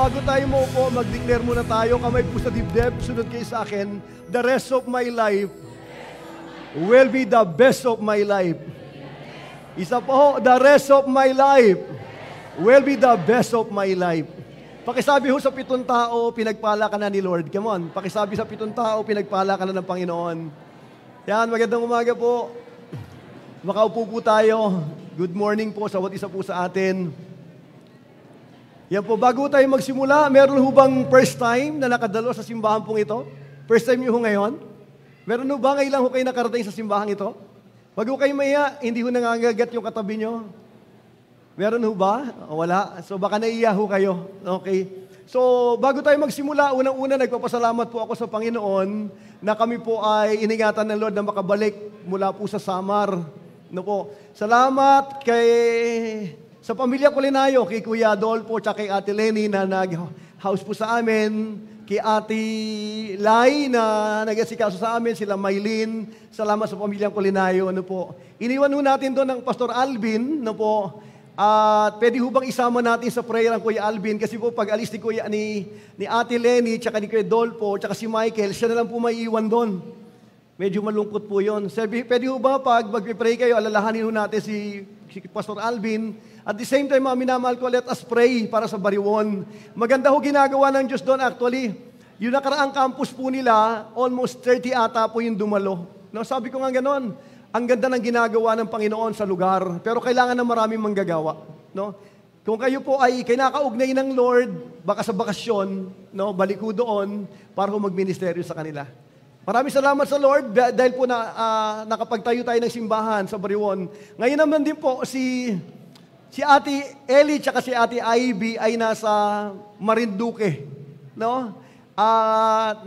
bago tayo maupo, mag-declare muna tayo. Kamay po sa dibdib, sunod kayo sa akin. The rest of my life will be the best of my life. Isa po, the rest of my life will be the best of my life. Pakisabi ho sa 7 tao, pinagpala ka na ni Lord. Come on, pakisabi sa 7 tao, pinagpala ka na ng Panginoon. Yan, magandang umaga po. Makaupo po tayo. Good morning po sa bawat isa po sa atin. Yan po, bago tayo magsimula, meron ho bang first time na nakadalo sa simbahan pong ito? First time nyo ho ngayon? Meron ho ba ngayon lang ho kayo nakarating sa simbahan ito? Wag ho kayo maya, hindi ho nangangagat yung katabi nyo. Meron ho ba? Wala. So baka naiya ho kayo. Okay. So bago tayo magsimula, unang-una nagpapasalamat po ako sa Panginoon na kami po ay iningatan ng Lord na makabalik mula po sa Samar. No po. Salamat sa pamilya Kulinayo, kay Kuya Adolfo at kay Ate Lenny na nag-house po sa amin, kay Ate Lai na nag-asikaso sa amin, sila Maylin. Salamat sa pamilya Kulinayo. Ano po. Iniwan ho natin doon ng Pastor Alvin, no po. At pwede ho bang isama natin sa prayer ang Kuya Alvin? Kasi po pag alis ni Ate Lenny, tsaka ni Kuya Dolpo, tsaka si Michael, siya na lang po may iwan doon. Medyo malungkot po yun. Pwede ho ba pag mag-pray kayo, alalahanin ho natin si Pastor Alvin. At the same time, mga minamahal ko, let us pray para sa Bariwon. Maganda ho ginagawa ng Diyos doon actually. Yung nakaraang campus po nila, almost 30 ata po yung dumalo. No, sabi ko nga ganon, ang ganda ng ginagawa ng Panginoon sa lugar. Pero kailangan ng maraming manggagawa. No? Kung kayo po ay kinakaugnay ng Lord, baka sa bakasyon, no, balik ho doon para ho magministeryo sa kanila. Maraming salamat sa Lord dahil po nakapagtayo tayo ng simbahan sa Bariwon. Ngayon naman din po si Ate Ellie at si Ate Ivy ay nasa Marinduque. No?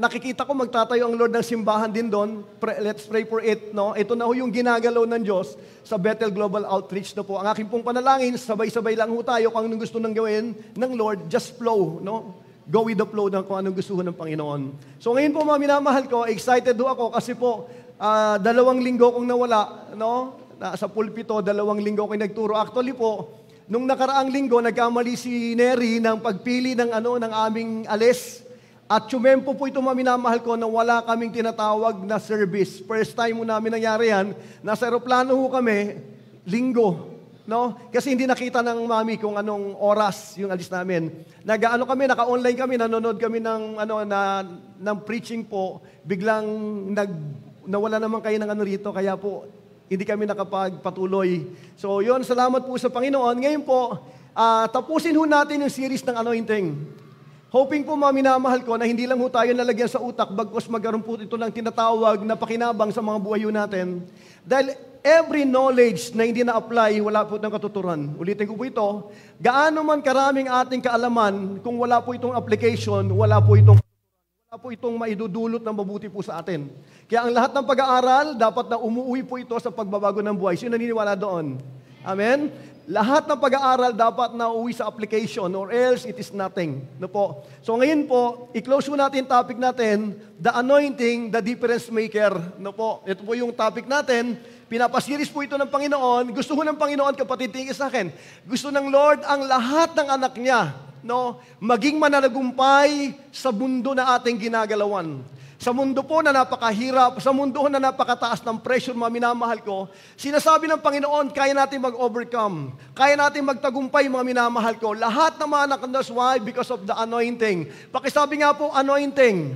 Nakikita ko magtatayo ang Lord ng simbahan din doon. Let's pray for it. No? Ito na ho yung ginagalaw ng Diyos sa Bethel Global Outreach. No po. Ang aking pong panalangin, sabay-sabay lang ho tayo kung anong gusto nang gawin ng Lord. Just flow. No? Go with the flow ng kung anong gusto ng Panginoon. So ngayon po mga minamahal ko, excited ho ako kasi po 2 linggo kong nawala. No? Sa pulpito, 2 linggo ko nagturo. Actually po, nung nakaraang linggo, nagkamali si Neri ng pagpili ng aming alis. At tsumempo po ito, minamahal ko, na wala kaming tinatawag na service. First time mo namin nangyari yan. Nasa aeroplano ho kami, linggo. No? Kasi hindi nakita ng mami kung anong oras yung alis namin. Naka-online kami, nanonood kami ng preaching po. Biglang nawala naman kayo ng rito, kaya po, hindi kami nakapagpatuloy. So yun, salamat po sa Panginoon. Ngayon po, tapusin ho natin yung series ng anointing. Hoping po mga minamahal ko na hindi lang ho tayo nalagyan sa utak bagkos magkaroon po ito ng tinatawag na pakinabang sa mga buhay natin. Dahil every knowledge na hindi na-apply, wala po itong katuturan. Ulitin ko po ito, gaano man karaming ating kaalaman, kung wala po itong application, wala po itong maidudulot ng mabuti po sa atin. Kaya ang lahat ng pag-aaral, dapat na umuwi po ito sa pagbabago ng buhay. Sino naniniwala doon? Amen? Lahat ng pag-aaral dapat na uwi sa application or else it is nothing. No po? So ngayon po, i-close po natin topic natin, the anointing, the difference maker. No po? Ito po yung topic natin. Pinapasiris po ito ng Panginoon. Gusto ho ng Panginoon, kapatid, tingin sa akin. Gusto ng Lord ang lahat ng anak niya, no, maging mananagumpay sa mundo na ating ginagalawan. Sa mundo po na napakahirap, sa mundo na napakataas ng pressure, mga minamahal ko, sinasabi ng Panginoon, kaya natin mag-overcome. Kaya natin magtagumpay, mga minamahal ko. Lahat ng mga anak, that's why? Because of the anointing. Pakisabi nga po, anointing.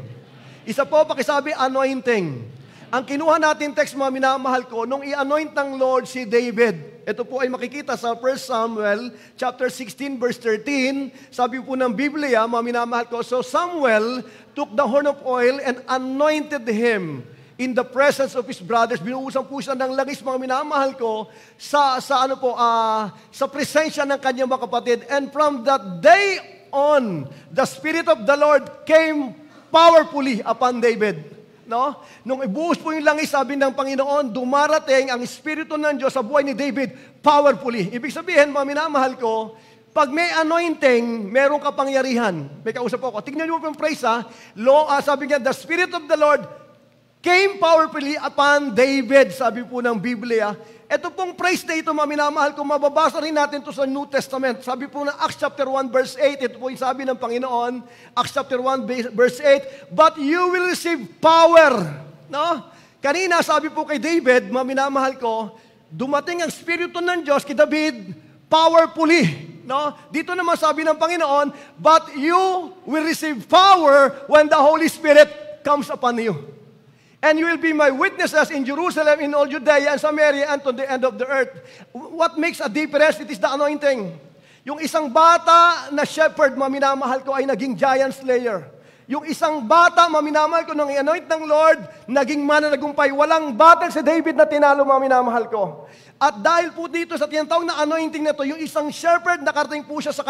Isa po, pakisabi, anointing. Ang kinuha natin text, mga minamahal ko, nung i-anoint ng Lord si David, ito po ay makikita sa 1 Samuel chapter 16 verse 13. Sabi po ng Biblia, mga minamahal ko, so Samuel took the horn of oil and anointed him in the presence of his brothers. Binuusan po siya ng langis, mga minamahal ko, sa presensya ng kanyang mga kapatid. And from that day on, the Spirit of the Lord came powerfully upon David. No? Nung ibuhos po yung langis, sabi ng Panginoon, dumarating ang Espiritu ng Diyos sa buhay ni David powerfully. Ibig sabihin, mga minamahal ko, pag may anointing, merong kapangyarihan. May kausap po ako. Tignan niyo po yung phrase, sabi niya, the Spirit of the Lord came powerfully upon David, sabi po ng Biblia. Ito pong praise na ito, minamahal ko, mababasa rin natin ito sa New Testament. Sabi po ng Acts chapter 1 verse 8, ito po yung sabi ng Panginoon, Acts chapter 1 verse 8, but you will receive power. No? Kanina, sabi po kay David, minamahal ko, dumating ang Espiritu ng Diyos kay David, powerfully. No? Dito naman sabi ng Panginoon, but you will receive power when the Holy Spirit comes upon you. And you will be my witnesses in Jerusalem, in all Judea and Samaria, and to the end of the earth. What makes a difference? It is the anointing. Yung isang bata na shepherd, minamahal ko, ay naging giant slayer. Yung isang bata, minamahal ko, nang i-anoint ng Lord, naging mananagumpay. Walang battle si David na tinalo, minamahal ko. At dahil po dito sa tinatawag na anointing na to, yung isang shepherd, nakarating po siya sa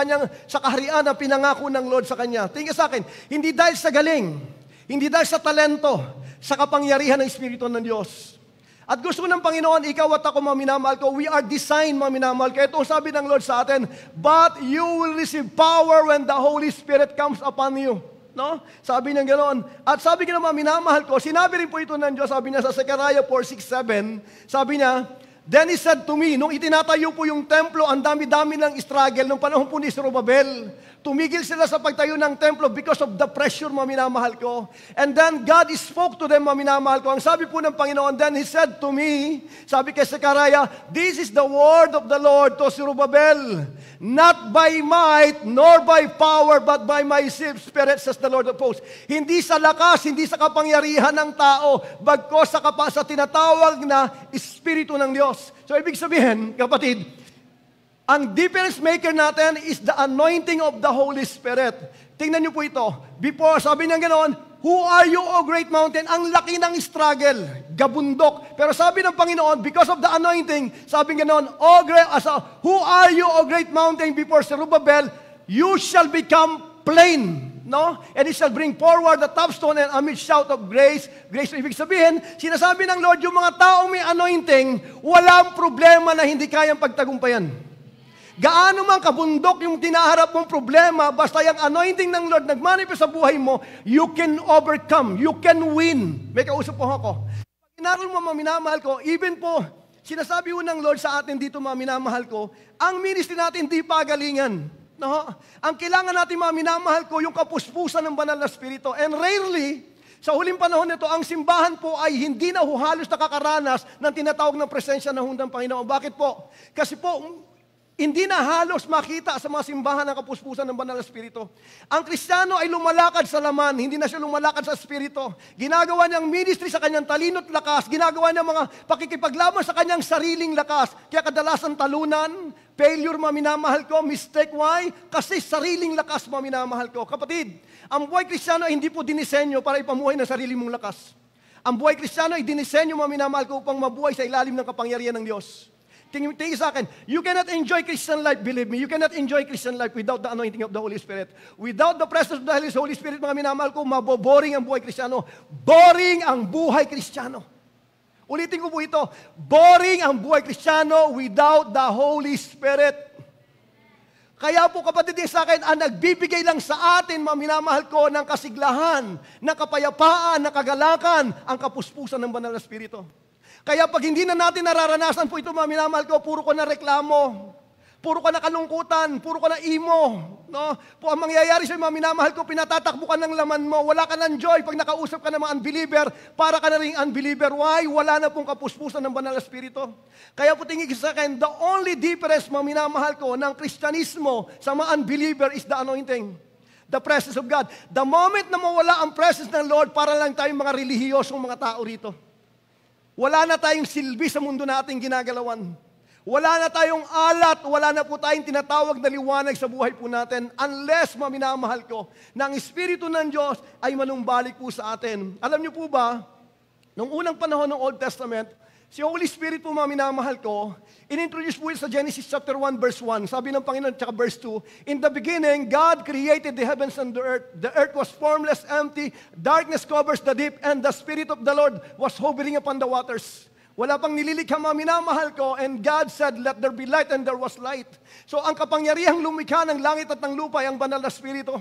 kaharian na pinangako ng Lord sa kanya. Tingnan sa akin, hindi dahil sa galing, hindi dahil sa talento, sa kapangyarihan ng Espiritu ng Diyos. At gusto ng Panginoon, ikaw at ako, minamahal ko, we are designed, minamahal ko. Ito ang sabi ng Lord sa atin, but you will receive power when the Holy Spirit comes upon you. No? Sabi niya ganoon. At sabi ko naman, minamahal ko, sinabi rin po ito ng Diyos, sabi niya sa Zechariah 4:6-7, sabi niya, then He said to me, nung itinatayo po yung templo, ang dami-dami ng struggle, nung panahon po ni Zerubbabel, tumigil sila sa pagtayo ng templo because of the pressure, minamahal ko. And then God spoke to them, minamahal ko. Ang sabi po ng Panginoon, then He said to me, sabi kay Zechariah, this is the word of the Lord to Zerubbabel, not by might, nor by power, but by my Spirit, says the Lord of hosts. Hindi sa lakas, hindi sa kapangyarihan ng tao, bagkos sa tinatawag na Espiritu ng Diyos. So ibig sabihin, kapatid, ang difference maker natin is the anointing of the Holy Spirit. Tingnan niyo po ito. Before, sabi niya ganoon, who are you, O great mountain? Ang laki ng struggle, gabundok. Pero sabi ng Panginoon, because of the anointing, sabi ganoon, who are you, O great mountain, before Zerubbabel, you shall become plain. No? And it shall bring forward the top stone and amid shout of grace. Grace, ibig sabihin, sinasabi ng Lord, yung mga taong may anointing, walang problema na hindi kayang pagtagumpayan. Gaano man kabundok yung tinaharap mong problema, basta yung anointing ng Lord nagmanifest sa buhay mo, you can overcome, you can win. May kausap po ako. Pag inaral mo, minamahal ko, even po, sinasabi po ng Lord sa atin dito, minamahal ko, ang ministry natin di pagalingan. No? Ang kailangan natin, minamahal ko, yung kapuspusan ng banal na Espiritu. And rarely, sa huling panahon nito, ang simbahan po ay hindi na halos nakakaranas ng tinatawag ng presensya ng hundang Panginoon. Bakit po? Kasi po, hindi na halos makita sa mga simbahan ng kapuspusan ng banal na Espiritu. Ang Kristiyano ay lumalakad sa laman, hindi na siya lumalakad sa Espiritu. Ginagawa niyang ministry sa kanyang talino't lakas, ginagawa niya mga pakikipaglaban sa kanyang sariling lakas. Kaya kadalasan talunan, failure, minamahal ko, mistake, why? Kasi sariling lakas, minamahal ko. Kapatid, ang buhay Kristiyano ay hindi po dinisenyo para ipamuhay ng sarili mong lakas. Ang buhay Kristiyano ay dinisenyo, minamahal ko, upang mabuhay sa ilalim ng kapangyarihan ng Diyos. Tingin sa akin, you cannot enjoy Christian life, believe me. You cannot enjoy Christian life without the anointing of the Holy Spirit. Without the presence of the Holy Spirit, mga minamahal ko, maboboring ang buhay Kristiyano. Boring ang buhay Kristiyano. Ulitin ko po ito, boring ang buhay Kristiyano without the Holy Spirit. Kaya po kapatid sa akin, ang nagbibigay lang sa atin, mga minamahal ko, ng kasiglahan, ng kapayapaan, ng kagalakan, ang kapuspusan ng banal na Espiritu. Kaya pag hindi na natin nararanasan po ito, mga minamahal ko, puro ko na reklamo, puro ka na kalungkutan, puro ka na imo. No? Po ang mangyayari sa mga minamahal ko, pinatatakbo ka ng laman mo, wala ka ng joy pag nakausap ka ng mga unbeliever, para ka na rin unbeliever. Why? Wala na pong kapuspusan ng banal na Espiritu. Kaya po tingin sa akin, the only difference, mga minamahal ko, ng Kristyanismo sa mga unbeliever is the anointing. The presence of God. The moment na mawala ang presence ng Lord, para lang tayong mga relihiyosong mga tao rito. Wala na tayong silbi sa mundo nating ginagalawan. Wala na tayong alat, wala na po tayong tinatawag na liwanag sa buhay po natin unless, minamahal ko, na ang Espiritu ng Diyos ay manumbalik po sa atin. Alam niyo po ba, nung unang panahon ng Old Testament, si Holy Spirit po, minamahal ko, inintroduce po sa Genesis chapter 1 verse 1. Sabi ng Panginoon, tsaka verse 2, in the beginning, God created the heavens and the earth. The earth was formless, empty, darkness covers the deep, and the Spirit of the Lord was hovering upon the waters. Wala pang nililikha, minamahal ko, and God said, let there be light, and there was light. So ang kapangyarihang lumikha ng langit at ng lupa ay ang banal na Espiritu.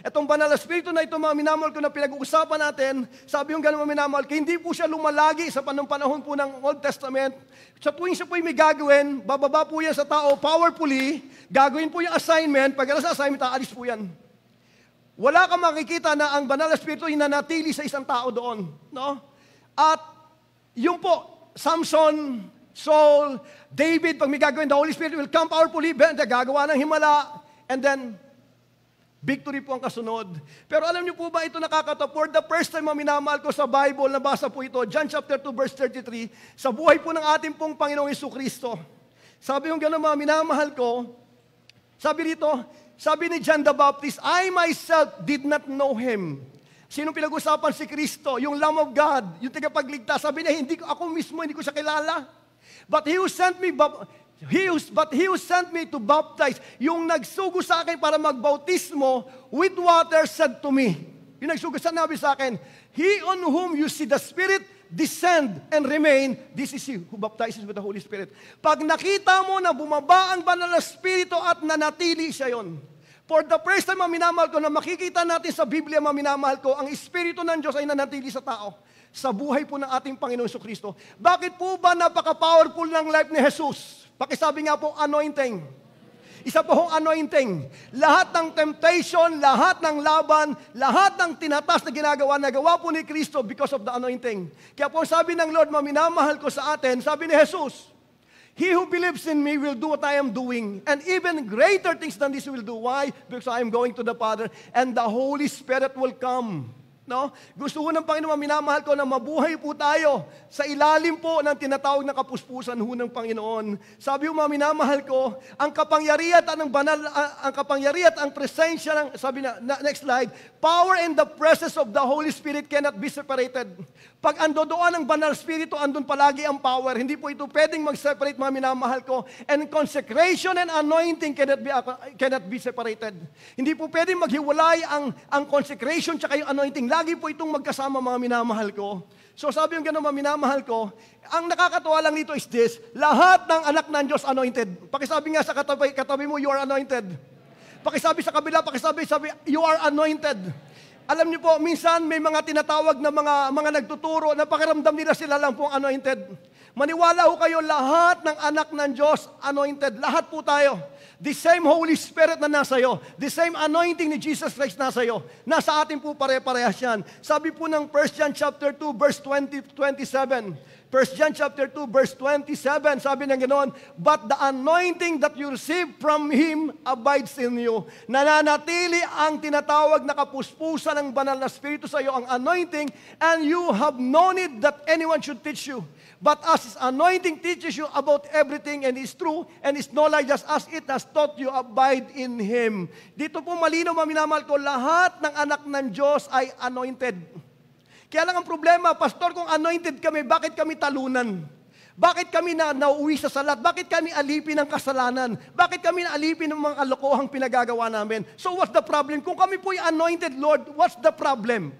Itong banal na Espiritu na ito, mga minamahal ko, na pinag-uusapan natin, sabi yung gano'n, mga minamahal ko, hindi po siya lumalagi sa panahon po ng Old Testament. Sa tuwing siya po may gagawin, bababa po yan sa tao powerfully, gagawin po yung assignment, pag sa assignment, aalis po yan. Wala kang makikita na ang banal na Espiritu ay nanatili sa isang tao doon. No? At yung po, Samson, Saul, David, pag may gagawin, the Holy Spirit will come powerfully, gagawa ng himala, and then, victory po ang kasunod. Pero alam niyo po ba, ito nakakatawa, for the first time, minamahal ko sa Bible, nabasa po ito, John chapter 2, verse 33, sa buhay po ng ating pong Panginoong Jesucristo. Sabi yung gano'n, mga minamahal ko, sabi dito, sabi ni John the Baptist, I myself did not know Him. Sino pinag-usapan? Si Kristo, yung Lamb of God, yung tagapagligtas. Sabi niya, ako mismo, hindi ko siya kilala. But He who sent me, But He who sent me to baptize, yung nagsugo sa akin para magbautismo with water said to me, yung nagsugo sa nabi sa akin, He on whom you see the Spirit descend and remain, this is He who baptizes with the Holy Spirit. Pag nakita mo na bumaba ang banal na Espiritu at nanatili siya yon. For the first time, minamahal ko, na makikita natin sa Biblia, minamahal ko, ang Espiritu ng Diyos ay nanatili sa tao. Sa buhay po ng ating Panginoon Jesucristo. Bakit po ba napaka-powerful ng life ni Jesus? Pakisabi nga po, anointing. Isa po hong anointing. Lahat ng temptation, lahat ng laban, lahat ng tinatas na nagawa po ni Kristo because of the anointing. Kaya po sabi ng Lord, minamahal ko sa atin, sabi ni Jesus, He who believes in me will do what I am doing, and even greater things than this will do. Why? Because I am going to the Father, and the Holy Spirit will come. No? Gusto ko ng Panginoon, minamahal ko, na mabuhay po tayo sa ilalim po ng tinatawag na kapuspusan ho ng Panginoon. Sabi mo, minamahal ko, ang kapangyarihan at ang kapangyarihan at ang presensya ng, sabi na, next slide, power and the presence of the Holy Spirit cannot be separated. Pag andodoon ang banal Espiritu, andun palagi ang power. Hindi po ito pwedeng mag-separate, mga minamahal ko. And consecration and anointing cannot be separated. Hindi po pwedeng maghiwalay ang consecration tsaka yung anointing. Lagi po itong magkasama, mga minamahal ko. So sabi yung gano'n, mga minamahal ko, ang nakakatuwa lang dito is this, lahat ng anak ng Diyos anointed. Pakisabi nga sa katabi mo, you are anointed. Pakisabi sa kabila, sabi, you are anointed. Alam niyo po, minsan may mga tinatawag na mga nagtuturo na pakiramdam nila sila lang pong anointed. Maniwala ho kayo, lahat ng anak ng Diyos anointed. Lahat po tayo. The same Holy Spirit na nasa iyo, the same anointing ni Jesus Christ nasa iyo, nasa atin po pare-parehas yan. Sabi po ng 1 John chapter 2 verse 27. 1 John chapter 2 verse 27, sabi ng ganoon, but the anointing that you receive from Him abides in you. Nananatili ang tinatawag na kapuspusan ng banal na Espiritu sa iyo, ang anointing, and you have no need that anyone should teach you. But as His anointing teaches you about everything and is true and is knowledge just as it has taught you, abide in Him. Dito po malinaw, minamahal ko, lahat ng anak ng Diyos ay anointed. Kaya lang ang problema, Pastor, kung anointed kami, bakit kami talunan? Bakit kami nauwi sa salat? Bakit kami alipin ng kasalanan? Bakit kami alipin ng mga kalokohang pinagagawa namin? So what's the problem? Kung kami po'y anointed, Lord, what's the problem?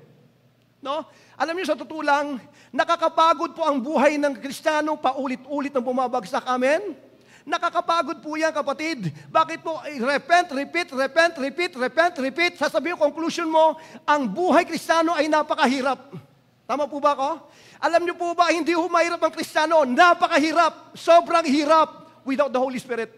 No? Alam niyo, sa totoo lang, nakakapagod po ang buhay ng Kristiyano, paulit-ulit na bumabagsak. Amen? Nakakapagod po yan, kapatid. Bakit po? Repeat. Sasabihin yung conclusion mo, ang buhay Kristiyano ay napakahirap. Tama po ba ako? Alam niyo po ba, hindi humahirap ang Kristiyano. Napakahirap. Sobrang hirap without the Holy Spirit.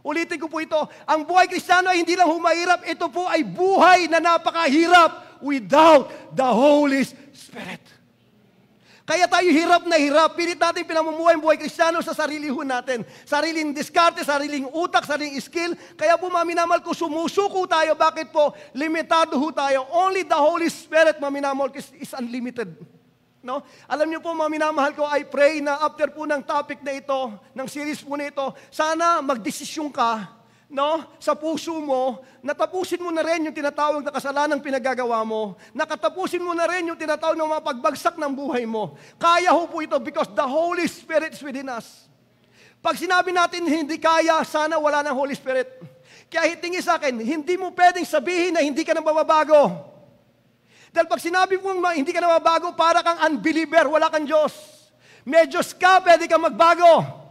Ulitin ko po ito. Ang buhay Kristiyano ay hindi lang humahirap. Ito po ay buhay na napakahirap without the Holy Spirit. Kaya tayo hirap na hirap. Pilit natin pinamumuhay ang buhay Kristiyano sa sarili ho natin. Sariling diskarte, sariling utak, sariling skill. Kaya po, maminamal ko, sumusuko tayo. Bakit po? Limitado ho tayo. Only the Holy Spirit, maminamal ko, is unlimited. No? Alam niyo po, maminamahal ko, I pray na after po ng topic na ito, ng series po na ito, sana magdesisyon ka, no, sa puso mo, natapusin mo na rin yung tinatawag na kasalanang pinagagawa mo, nakatapusin mo na rin yung tinatawag na mga pagbagsak ng buhay mo. Kaya ho po ito because the Holy Spirit is within us. Pag sinabi natin hindi kaya, sana wala ng Holy Spirit. Kaya tingin sa akin, hindi mo pwedeng sabihin na hindi ka na mababago. Dahil pag sinabi mo hindi ka na mabago, para kang unbeliever, wala kang Diyos. May Diyos ka, pwede kang magbago.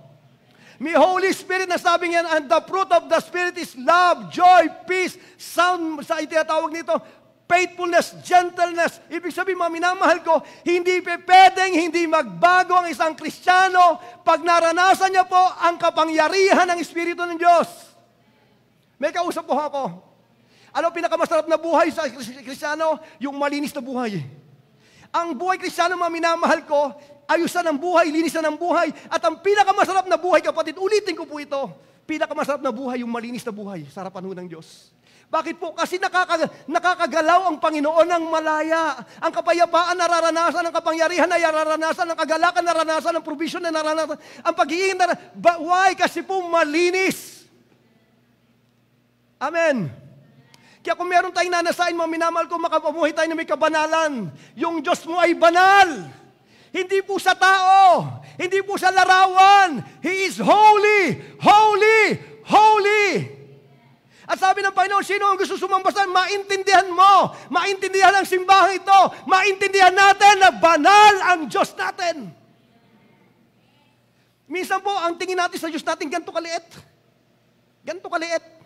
May Holy Spirit na sabi niyan, and the fruit of the Spirit is love, joy, peace, sound, sa itinatawag nito, faithfulness, gentleness. Ibig sabihin, mga minamahal ko, hindi pwedeng hindi magbago ang isang Kristiyano pag naranasan niya po ang kapangyarihan ng Espiritu ng Diyos. May kausap po ako. Ano pinakamasarap na buhay sa Kristiyano? Yung malinis na buhay. Ang buhay Kristiyano, mga minamahal ko, ayusan ng buhay, linisan ng buhay. At ang pinakamasarap na buhay, kapatid, ulitin ko po ito, pinakamasarap na buhay, yung malinis na buhay, sa harapan ho ng Diyos. Bakit po? Kasi nakakagalaw ang Panginoon ng malaya. Ang kapayapaan nararanasan, ang kapangyarihan na nararanasan, ang kagalakan nararanasan, ang provision na nararanasan, ang pag-iingin nararanasan. Why? Kasi po malinis. Amen. Kaya kung meron tayong nanasain, mga minamahal ko, makapamuhay tayo na may kabanalan. Yung Diyos mo ay banal. Hindi po sa tao. Hindi po sa larawan. He is holy, holy, holy. At sabi ng Panginoon, sino ang gusto sumambasan? Maintindihan mo. Maintindihan ang simbahan ito. Maintindihan natin na banal ang Diyos natin. Minsan po, ang tingin natin sa Diyos natin, ganito kaliit. Ganito kaliit.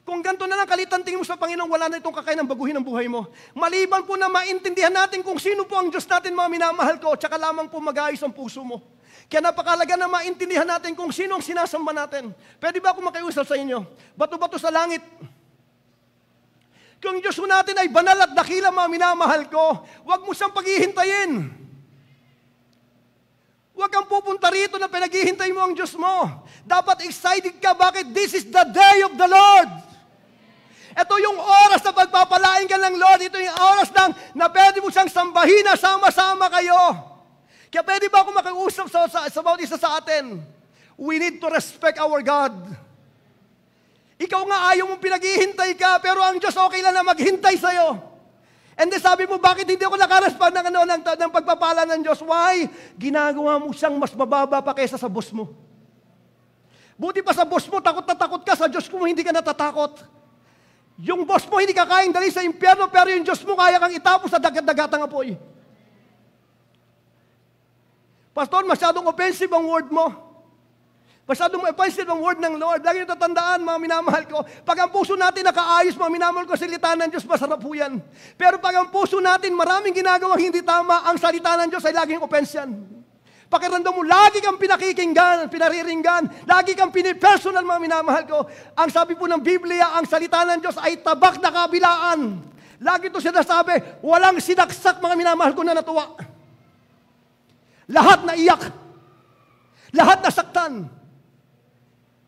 Kung ganito na lang kalitan tingin mo sa Panginoon, wala na itong kakainang baguhin ang buhay mo. Maliban po na maintindihan natin kung sino po ang Diyos natin, mga minamahal ko, tsaka lamang po mag-aayos ang puso mo. Kaya napakalaga na maintindihan natin kung sino ang sinasamba natin. Pwede ba ako makiusap sa inyo? Bato-bato sa langit. Kung Diyos natin ay banal at dakila, mga minamahal ko, huwag mo siyang paghihintayin. Huwag kang pupunta rito na pinaghihintay mo ang Diyos mo. Dapat excited ka. Bakit? This is the day of the Lord. Ito yung oras na pagpapalain ka ng Lord. Ito yung oras na pwede mo siyang sambahin na sama-sama kayo. Kaya pwede ba ako makiusap sa bawat isa sa atin? We need to respect our God. Ikaw nga ayaw mong pinaghihintay ka, pero ang Diyos okay lang na maghintay sa'yo. And then sabi mo, bakit hindi ako nakarespond ng pagpapala ng Diyos? Why? Ginagawa mo siyang mas mababa pa kaysa sa boss mo. Buti pa sa boss mo, takot na takot ka. Sa Diyos mo, hindi ka natatakot. Yung boss mo, hindi ka kayang dali sa impyerno, pero yung Diyos mo, kaya kang itapos sa dagat-dagatang apoy. Pastor, masyadong offensive ang word mo. Masyadong offensive ang word ng Lord. Lagi nyo tatandaan, mga minamahal ko, pag ang puso natin nakaayos, mga minamahal ko, salita ng Diyos, masarap po yan. Pero pag ang puso natin maraming ginagawang hindi tama, ang salita ng Diyos ay laging offense yan. Pakiramdam mo, lagi kang pinakikinggan, pinariringgan, lagi kang pinipersonal, mga minamahal ko. Ang sabi po ng Biblia, ang salita ng Diyos ay tabak na kabilaan. Lagi ito sinasabi, walang sinaksak, mga minamahal ko, na natuwa. Lahat na iyak. Lahat na saktan.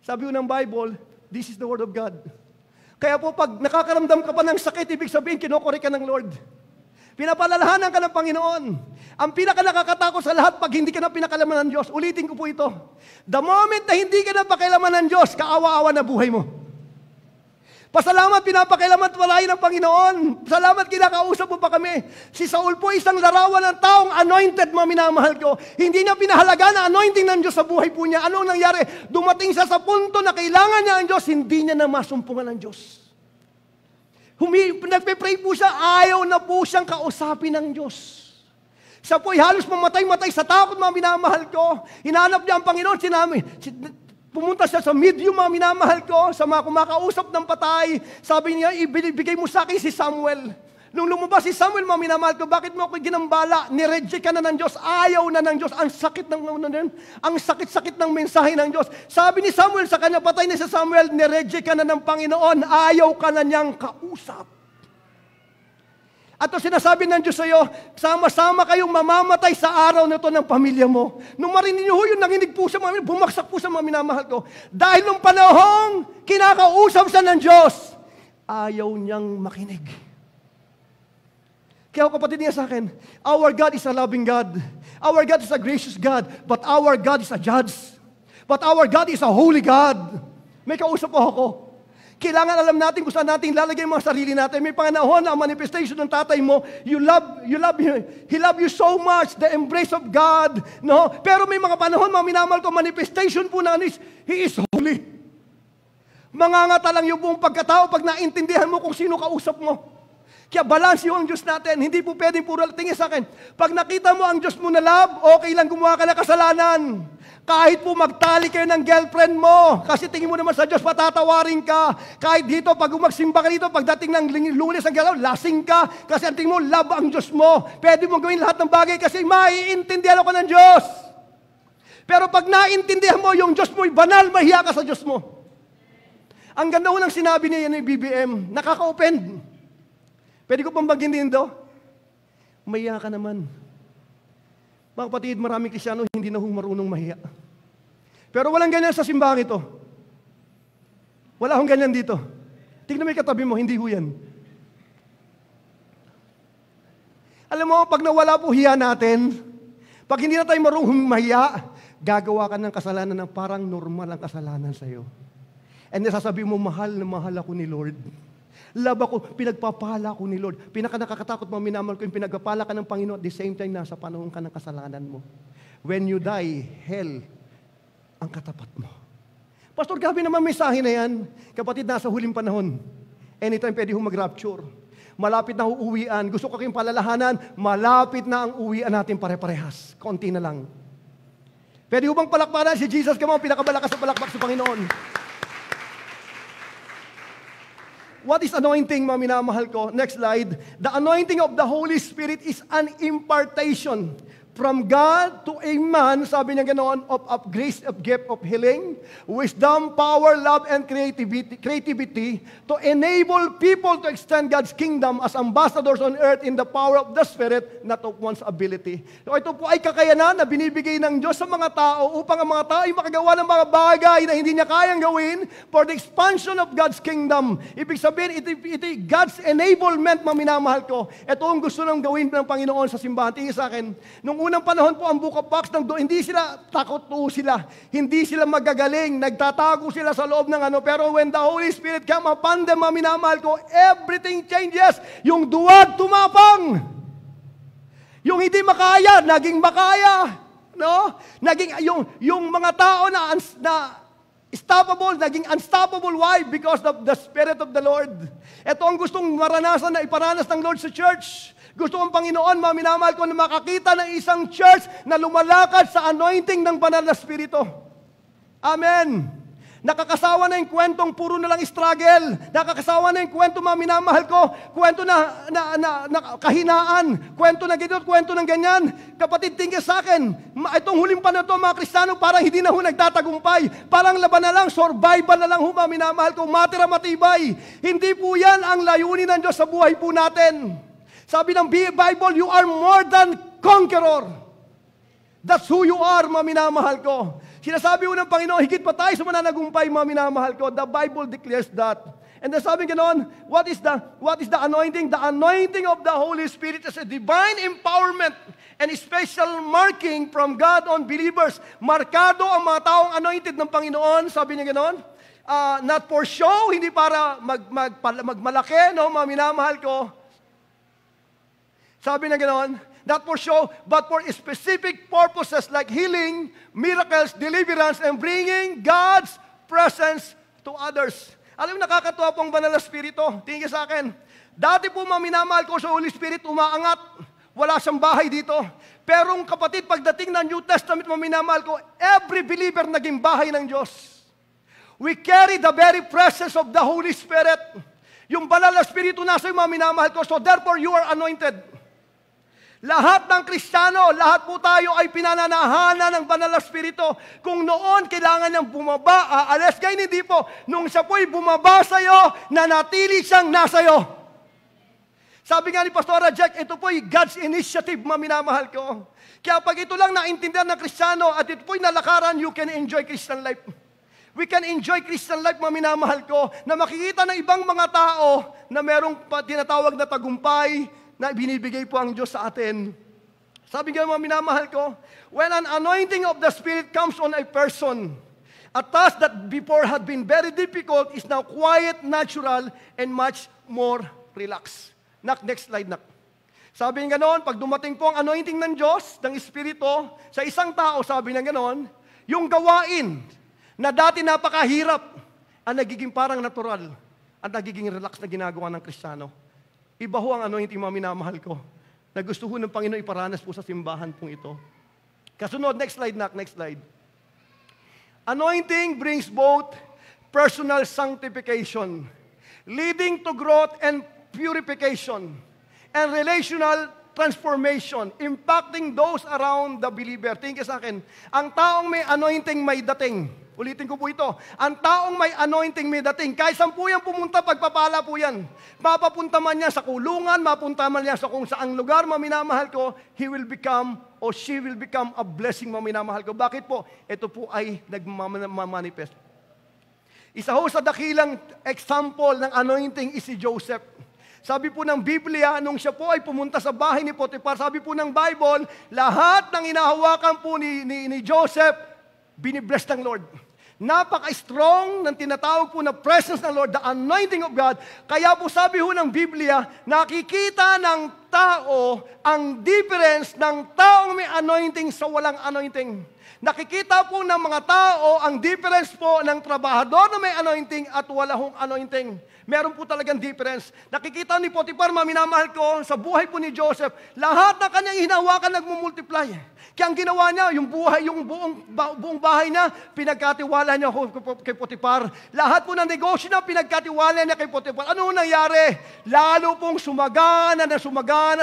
Sabi ko ng Bible, this is the Word of God. Kaya po pag nakakaramdam ka pa ng sakit, ibig sabihin, kinokorek ka ng Lord. Pinapalalahanan ka ng Panginoon. Ang pinaka-nakakatakot sa lahat pag hindi ka na pinakalaman ng Diyos. Ulitin ko po ito. The moment na hindi ka na pakialaman ng Diyos, kaawa-awa na buhay mo. Pasalamat, pinapakailaman at walain ng Panginoon. Salamat, kinakausap mo pa kami. Si Saul po isang larawan ng taong anointed, mga minamahal ko. Hindi niya pinahalaga na anointing ng Diyos sa buhay po niya. Anong nangyari? Dumating siya sa punto na kailangan niya ang Diyos, hindi niya na masumpungan ng Diyos. Nagpe-pray po siya, ayaw na po siyang kausapin ng Diyos. Siya po ay halos mamatay-matay sa takot, mga minamahal ko. Hinanap niya ang Panginoon, pumunta siya sa medium, mga minamahal ko, sa mga kumakausap ng patay. Sabi niya, ibigay mo sa akin si Samuel. Nung lumabas si Samuel, mga minamahal ko, bakit mo ako ginambala? Nireject ka na ng Diyos, ayaw na ng Diyos. Ang sakit-sakit ng mensahe ng Diyos. Sabi ni Samuel sa kanya, patay na si Samuel, nireject ka na ng Panginoon, ayaw ka na niyang kausap. At ito sinasabi ng Diyos sa iyo, sama-sama kayong mamamatay sa araw na ito ng pamilya mo. Nung marinig niyo yung nanginig po sa mga, bumaksak po sa mga minamahal ko. Dahil nung panahong kinakausap siya ng Diyos, ayaw niyang makinig. Kaya kapatid niya sa akin, our God is a loving God. Our God is a gracious God. But our God is a judge. But our God is a holy God. May kausap po ako. Kailangan alam natin kung saan natin lalagay mga sarili natin. May panganahon na manifestation ng tatay mo, he love you so much, the embrace of God. No? Pero may mga panahon, mga minamahal ko, manifestation po na he is holy. Mangangata lang yung buong pagkatao pag naintindihan mo kung sino kausap mo. Kaya balance yung Diyos natin. Hindi po pwedeng puro tingin sa akin. Pag nakita mo ang Diyos mo na love, okay lang gumawa ka na kasalanan. Kahit po magtali kayo ng girlfriend mo, kasi tingin mo naman sa Diyos, patatawarin ka. Kahit dito, pag magsimba ka dito, pagdating ng Lunes ang galaw, lasing ka, kasi ang tingin mo, love ang Diyos mo. Pwede mong gawin lahat ng bagay kasi maiintindihan ako ng Diyos. Pero pag naintindihan mo, yung Diyos mo, banal, mahiya ka sa Diyos mo. Ang ganda ho ng sinabi niya yan ng BBM, nakaka-open. Pwede ko pang bagin do? Mahiya ka naman. Mga kapatid, maraming Kristyano hindi na marunong mahiya. Pero walang ganyan sa simbahan ito. Wala akong ganyan dito. Tingnan mo yung katabi mo, hindi ho yan. Alam mo, pag nawala po hiya natin, pag hindi na tayo marunong mahiya, gagawa ka ng kasalanan na parang normal ang kasalanan sa'yo. And nasasabi mo, mahal na mahal ako ni Lord. Love ako, pinagpapala ko ni Lord. Pinaka nakakatakot mo, minamahal ko yung pinagpapala ka ng Panginoon at the same time, nasa panahon ka ng kasalanan mo. When you die, hell ang katapat mo. Pastor, gabi naman mensahe na yan. Kapatid, nasa huling panahon. Anytime pwede hong mag-rapture. Malapit na uuwian. Gusto ko kayong palalahanan, malapit na ang uwian natin pare-parehas. Konti na lang. Pwede ho bang palakpakan si Jesus? Come on, pinakabalakas na palakpak sa Panginoon. What is anointing, mga minamahal ko? Next slide. The anointing of the Holy Spirit is an impartation from God to a man, sabi niya ganoon, of grace, of gift of healing, wisdom, power, love, and creativity to enable people to extend God's kingdom as ambassadors on earth in the power of the Spirit, not of one's ability. So ito po ay kakayanan na binibigay ng Diyos sa mga tao upang ang mga tao ay makagawa ng mga bagay na hindi niya kayang gawin for the expansion of God's kingdom. Ibig sabihin, ito God's enablement, mga minamahal ko. Ito ang gusto nang gawin ng Panginoon sa simbahan. Tingin sa akin, nung unang panahon po ang Book of Acts, hindi sila takot po sila. Hindi sila magagaling. Nagtatago sila sa loob ng ano. Pero when the Holy Spirit came upon them, mga minamahal ko, everything changes. Yung duwag tumapang. Yung hindi makaya, naging makaya. No? Naging, yung mga tao na stoppable, naging unstoppable. Why? Because of the Spirit of the Lord. Ito ang gustong maranasan na iparanas ng Lord sa church. Gusto kong Panginoon, mga minamahal ko, na makakita ng isang church na lumalakad sa anointing ng banal na Espiritu. Amen. Nakakasawa na yung kwentong puro na lang struggle. Nakakasawa na yung kwento, mga minamahal ko, kwento na kahinaan, kwento na ganito, kwento ng ganyan. Kapatid, tingin sa akin, itong huling panahon to, mga Kristiyano, parang hindi na ho nagtatagumpay. Parang laban na lang, survival na lang ho, mga minamahal ko, matira matibay. Hindi po yan ang layunin ng Diyos sa buhay po natin. Sabi ng Bible, you are more than conqueror. That's who you are, mga minamahal ko. Sinasabi ko ng Panginoon, higit pa tayo sa mananagumpay, mga minamahal ko. The Bible declares that. And then sabi ganoon, what is the anointing? The anointing of the Holy Spirit is a divine empowerment and special marking from God on believers. Markado ang mga taong anointed ng Panginoon, sabi niya ganoon. Not for show, hindi para magmalaki, no, mga minamahal ko. Sabi na ganoon, not for show, but for specific purposes like healing, miracles, deliverance, and bringing God's presence to others. Alam mo, nakakatuwa pong banal na Espiritu. Tingin sa akin, dati po, mga minamahal ko sa Holy Spirit, umaangat. Wala siyang bahay dito. Pero kapatid, pagdating ng New Testament, mga minamahal ko, every believer naging bahay ng Diyos. We carry the very presence of the Holy Spirit. Yung banal na Espiritu nasa yung mga minamahal ko. So therefore, you are anointed. Lahat ng Kristiyano, lahat po tayo ay pinananahanan ng banal na Espiritu. Kung noon kailangan niyang bumaba, aalis, ngayon hindi po. Nung siya po'y bumaba sa'yo, nanatili siyang nasa'yo. Sabi nga ni Pastora Jack, ito po'y God's initiative, minamahal ko. Kaya pag ito lang naintindihan ng Kristiyano at ito po'y nalakaran, you can enjoy Christian life. We can enjoy Christian life, minamahal ko, na makikita ng ibang mga tao na merong tinatawag na tagumpay, na binibigay po ang Diyos sa atin. Sabi nga, mga minamahal ko, when an anointing of the Spirit comes on a person, a task that before had been very difficult is now quiet, natural, and much more relaxed. Next slide, nak. Sabi nga noon, pag dumating po ang anointing ng Diyos, ng Espiritu, sa isang tao, sabi nga noon, yung gawain na dati napakahirap, ang nagiging parang natural, ang nagiging relax na ginagawa ng Kristiyano. Iba ho ang anointing, mga minamahal ko, na gusto ho ng Panginoon iparanas po sa simbahan pong ito. Kasunod, next slide, nak, next slide. Anointing brings both personal sanctification, leading to growth and purification, and relational transformation, impacting those around the believer. Tingin sa akin, ang taong may anointing may dating. Ulitin ko po ito. Ang taong may anointing may dating. Kahit saan po yan pumunta, pagpapala po yan. Mapapunta man niya sa kulungan, mapunta man niya sa kung saang lugar, maminamahal ko, he will become or she will become a blessing, maminamahal ko. Bakit po? Ito po ay nagmamanifest. Isa ho sa dakilang example ng anointing is si Joseph. Sabi po ng Biblia, nung siya po ay pumunta sa bahay ni Potiphar, sabi po ng Bible, lahat ng inahawakan po ni Joseph, binibless ng Lord. Napaka-strong ng tinatawag po na presence ng Lord, the anointing of God. Kaya po sabi ho ng Biblia, nakikita ng tao ang difference ng taong may anointing sa walang anointing. Nakikita po ng mga tao ang difference po ng trabahador na may anointing at wala hong anointing. Meron po talagang difference. Nakikita ni Potiphar, maminamahal ko, sa buhay po ni Joseph, lahat na kanyang hinawakan nagmumultiply. Kaya ang ginawa niya, yung buong bahay niya, pinagkatiwala niya kay Potiphar. Lahat po ng negosyo niya, pinagkatiwala niya kay Potiphar. Ano nangyari? Lalo pong sumagana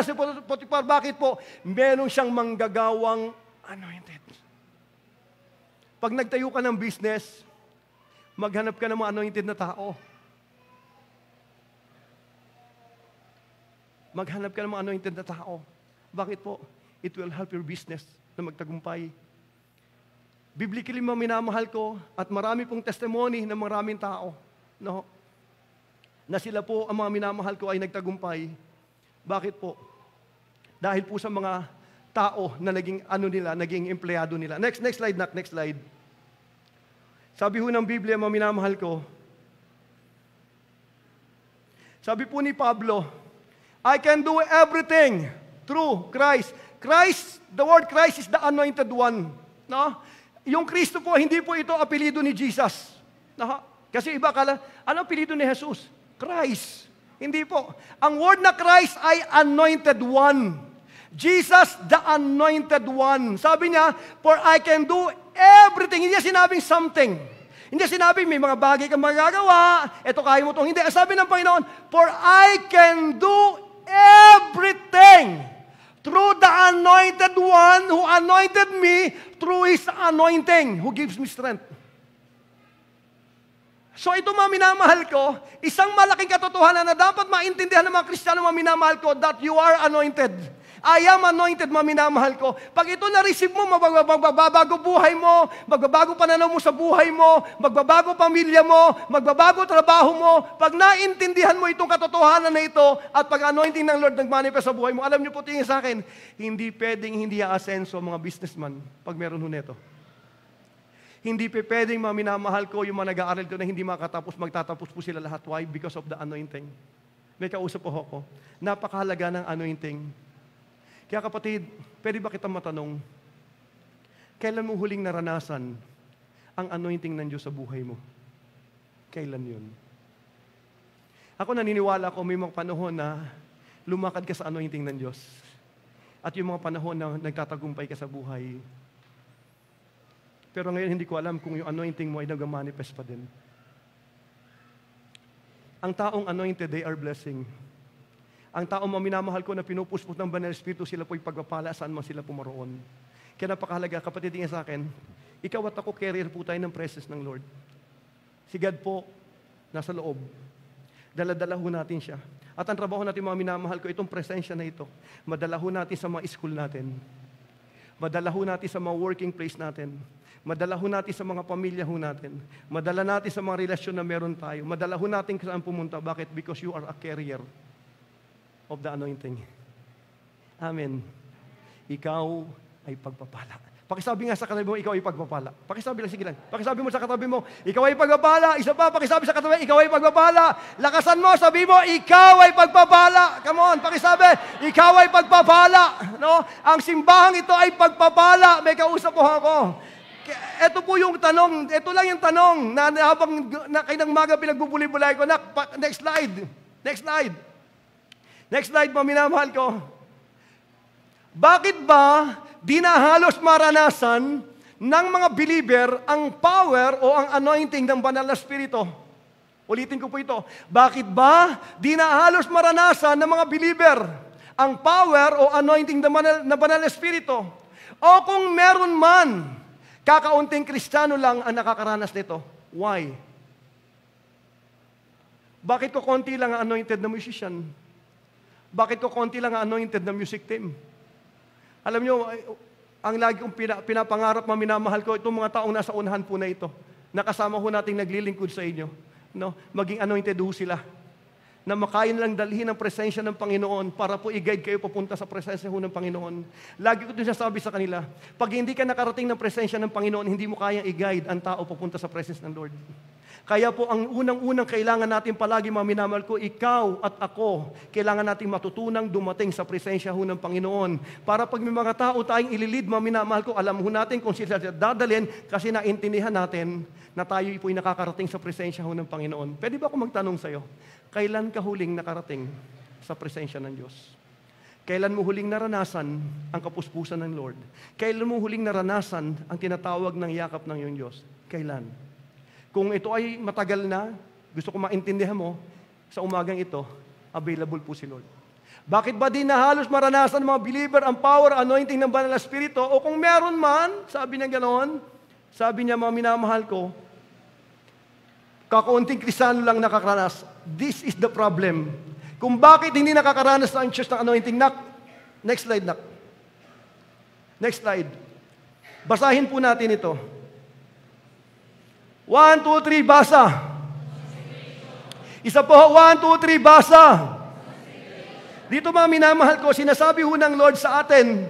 si Potiphar. Bakit po? Meron siyang manggagawang anointed. Pag nagtayo ka ng business, maghanap ka ng mga anointed na tao. Maghanap ka ng mga anointed na tao. Bakit po? It will help your business na magtagumpay. Biblically, minamahal ko at marami pong testimony ng maraming tao, no? Na sila po, ang mga minamahal ko ay nagtagumpay. Bakit po? Dahil po sa mga tao na naging empleyado nila. Next slide, Nak. Next slide. Sabi ho ng Biblia, mga minamahal ko, sabi po ni Pablo, I can do everything through Christ. Christ, the word Christ is the anointed one. No? Yung Kristo po, hindi po ito apelido ni Jesus. No? Kasi iba kala, ano apelido ni Jesus? Christ. Hindi po. Ang word na Christ ay anointed one. Jesus, the anointed one. Sabi niya, for I can do everything. Hindi niya sinabing something. Hindi niya sinabing may mga bagay kang magagawa. Ito kaya mo itong hindi. Sabi ng Panginoon, for I can do everything through the anointed one who anointed me through His anointing, who gives me strength. So ito mga minamahal ko, isang malaking katotohanan na dapat maintindihan ng mga Kristiyano mga minamahal ko, that you are anointed. I am anointed, mga minamahal ko. Pag ito na-receive mo, magbabago buhay mo, magbabago pananaw mo sa buhay mo, magbabago pamilya mo, magbabago trabaho mo. Pag naintindihan mo itong katotohanan na ito, at pag anointing ng Lord nagmanifest sa buhay mo, alam niyo po, tingin sa akin, hindi pwedeng hindi aasenso mga businessman pag meron ho neto. Hindi pwedeng, mga minamahal ko, yung mga nag-aaral ko na hindi makatapos, magtatapos po sila lahat. Why? Because of the anointing. May kausap po ako. Napakahalaga ng anointing. Kaya kapatid, pwede ba kitang matanong, kailan mo huling naranasan ang anointing ng Diyos sa buhay mo? Kailan yun? Ako naniniwala ko may mga panahon na lumakad ka sa anointing ng Diyos. At yung mga panahon na nagtatagumpay ka sa buhay. Pero ngayon hindi ko alam kung yung anointing mo ay nag-manifest pa din. Ang taong anointed, they are blessing. Ang taong minamahal ko na pinupuspos ng Banal Espiritu, sila po'y pagpapala saan man sila pumaroon. Kaya napakahalaga, kapatid niya sa akin, ikaw at ako, carrier po tayo ng presence ng Lord. Si God po, nasa loob. Dala-dala ho natin siya. At ang trabaho natin, mga minamahal ko, itong presensya na ito, madala ho natin sa mga school natin. Madala ho natin sa mga working place natin. Madala ho natin sa mga pamilya ho natin. Madala natin sa mga relasyon na meron tayo. Madala ho natin kung saan pumunta. Bakit? Because you are a carrier of the anointing. Amen. Ikaw ay pagpapala. Pakisabi nga sa katabi mo, ikaw ay pagpapala. Pakisabi lang, sige lang. Pakisabi mo sa katabi mo, ikaw ay pagpapala. Isa pa, pakisabi sa katabi, ikaw ay pagpapala. Lakasan mo, sabi mo, ikaw ay pagpapala. Come on, pakisabi, ikaw ay pagpapala. No? Ang simbahang ito ay pagpapala. May kausap po ako. Ito po yung tanong, ito lang yung tanong na habang kainang maga pinagbubuli-bulay ko. Next slide. Next slide. Next slide, minamahal ko. Bakit ba di na halos maranasan ng mga believer ang power o ang anointing ng banal na Espiritu. Ulitin ko po ito. Bakit ba di na halos maranasan ng mga believer ang power o anointing na banal na Espiritu? O kung meron man, kakaunting Kristiyano lang ang nakakaranas nito. Why? Bakit ko konti lang ang anointed na musician? Bakit ko konti lang ang anointed na music team? Alam nyo, ang lagi kong pinapangarap, minamahal ko, itong mga taong nasa unahan po na ito, nakasama ho nating naglilingkod sa inyo. No? Maging anointed ho sila. Na makaya nilang dalhin ang presensya ng Panginoon para po i-guide kayo papunta sa presensya ho ng Panginoon. Lagi ko ito sinasabi sa kanila, pag hindi ka nakarating ng presensya ng Panginoon, hindi mo kayang i-guide ang tao papunta sa presensya ng Lord. Kaya po, ang unang-unang kailangan natin palagi, mga minamahal ko, ikaw at ako, kailangan natin matutunang dumating sa presensya ho ng Panginoon. Para pag may mga tao tayong ililid, mga minamahal ko, alam ho natin kung sila dadalhin kasi naintindihan natin na tayo po'y nakakarating sa presensya ho ng Panginoon. Pwede ba ako magtanong sa'yo? Kailan ka huling nakarating sa presensya ng Diyos? Kailan mo huling naranasan ang kapuspusan ng Lord? Kailan mo huling naranasan ang tinatawag ng yakap ng iyong Diyos? Kailan? Kung ito ay matagal na, gusto ko maintindihan mo, sa umagang ito, available po si Lord. Bakit ba di na halos maranasan ng mga believer ang power, anointing ng banal na Espiritu? O kung meron man, sabi niya ganoon, sabi niya, mga minamahal ko, kakaunting Kristiyano lang nakakaranas. This is the problem. Kung bakit hindi nakakaranas ang church ng anointing, next slide, Next slide. Basahin po natin ito. 1, 2, 3, basa. Isa po, 1, 2, 3, basa. Dito mga minamahal ko, sinasabi ho ng Lord sa atin,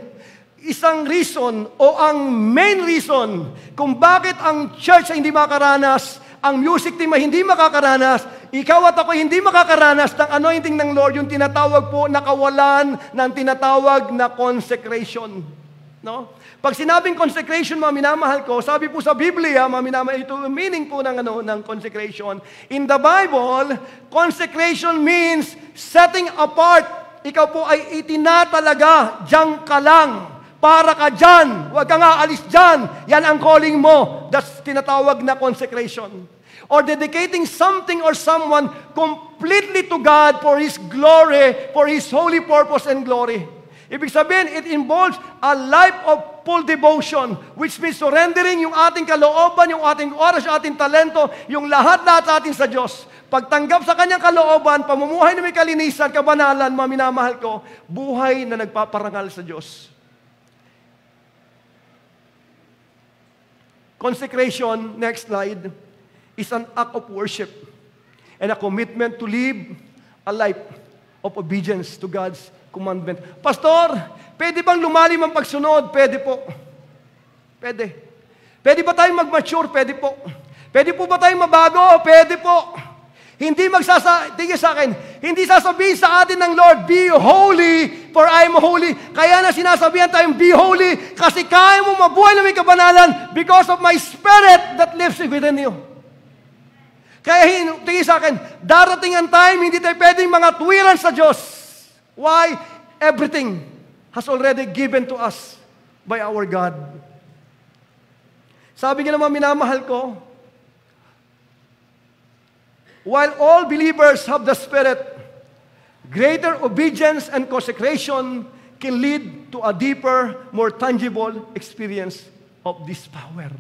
isang reason o ang main reason kung bakit ang church ay hindi makaranas, ang music team ay hindi makakaranas, ikaw at ako hindi makakaranas ng anointing ng Lord, yung tinatawag po na kawalan ng tinatawag na consecration. No? Pag sinabing consecration, mga minamahal ko, sabi po sa Biblia, mga minamahal, ito yung meaning po ng consecration. In the Bible, consecration means setting apart. Ikaw po ay itinatalaga, diyan ka lang. Para ka dyan. Huwag ka nga alis dyan. Yan ang calling mo. That's tinatawag na consecration. Or dedicating something or someone completely to God for His glory, for His holy purpose and glory. Ibig sabihin, it involves a life of full devotion, which means surrendering yung ating kalooban, yung ating oras, yung ating talento, yung lahat-lahat sa atin sa Diyos. Pagtanggap sa Kanyang kalooban, pamumuhay na may kalinisan, kabanalan, mga minamahal ko, buhay na nagpaparangal sa Diyos. Consecration, next slide, is an act of worship and a commitment to live a life of obedience to God's commandment. Pastor, pwede bang lumalim ang pagsunod? Pwede po. Pwede. Pwede ba tayong mag-mature? Pwede po. Pwede po ba tayong mabago? Pwede po. Tingin sa akin, hindi sasabihin sa atin ng Lord, be holy, for I am holy. Kaya na sinasabihan tayong be holy, kasi kaya mo mabuhay na may kabanalan because of my Spirit that lives within you. Kaya tingin sa akin, darating ang time, hindi tayo pwedeng mga tuwiran sa Diyos. Why? Everything has already given to us by our God. Sabi nga naman, minamahal ko, while all believers have the Spirit, greater obedience and consecration can lead to a deeper, more tangible experience of this power.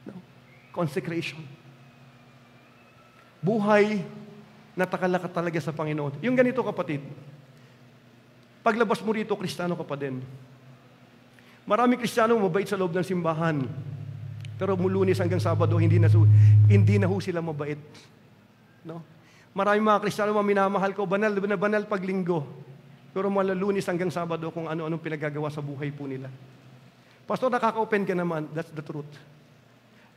No? Consecration. Buhay na takalaka talaga sa Panginoon. Yung ganito, kapatid, paglabas mo rito, Kristiyano ka pa din. Maraming Kristiyano mabait sa loob ng simbahan. Pero Lunes hanggang Sabado, hindi na ho sila mabait. No? Maraming mga Kristiyano minamahal ko, banal na banal pag linggo. Pero mula Lunes hanggang Sabado kung ano-anong pinagagawa sa buhay po nila. Pastor, nakaka-open ka naman. That's the truth.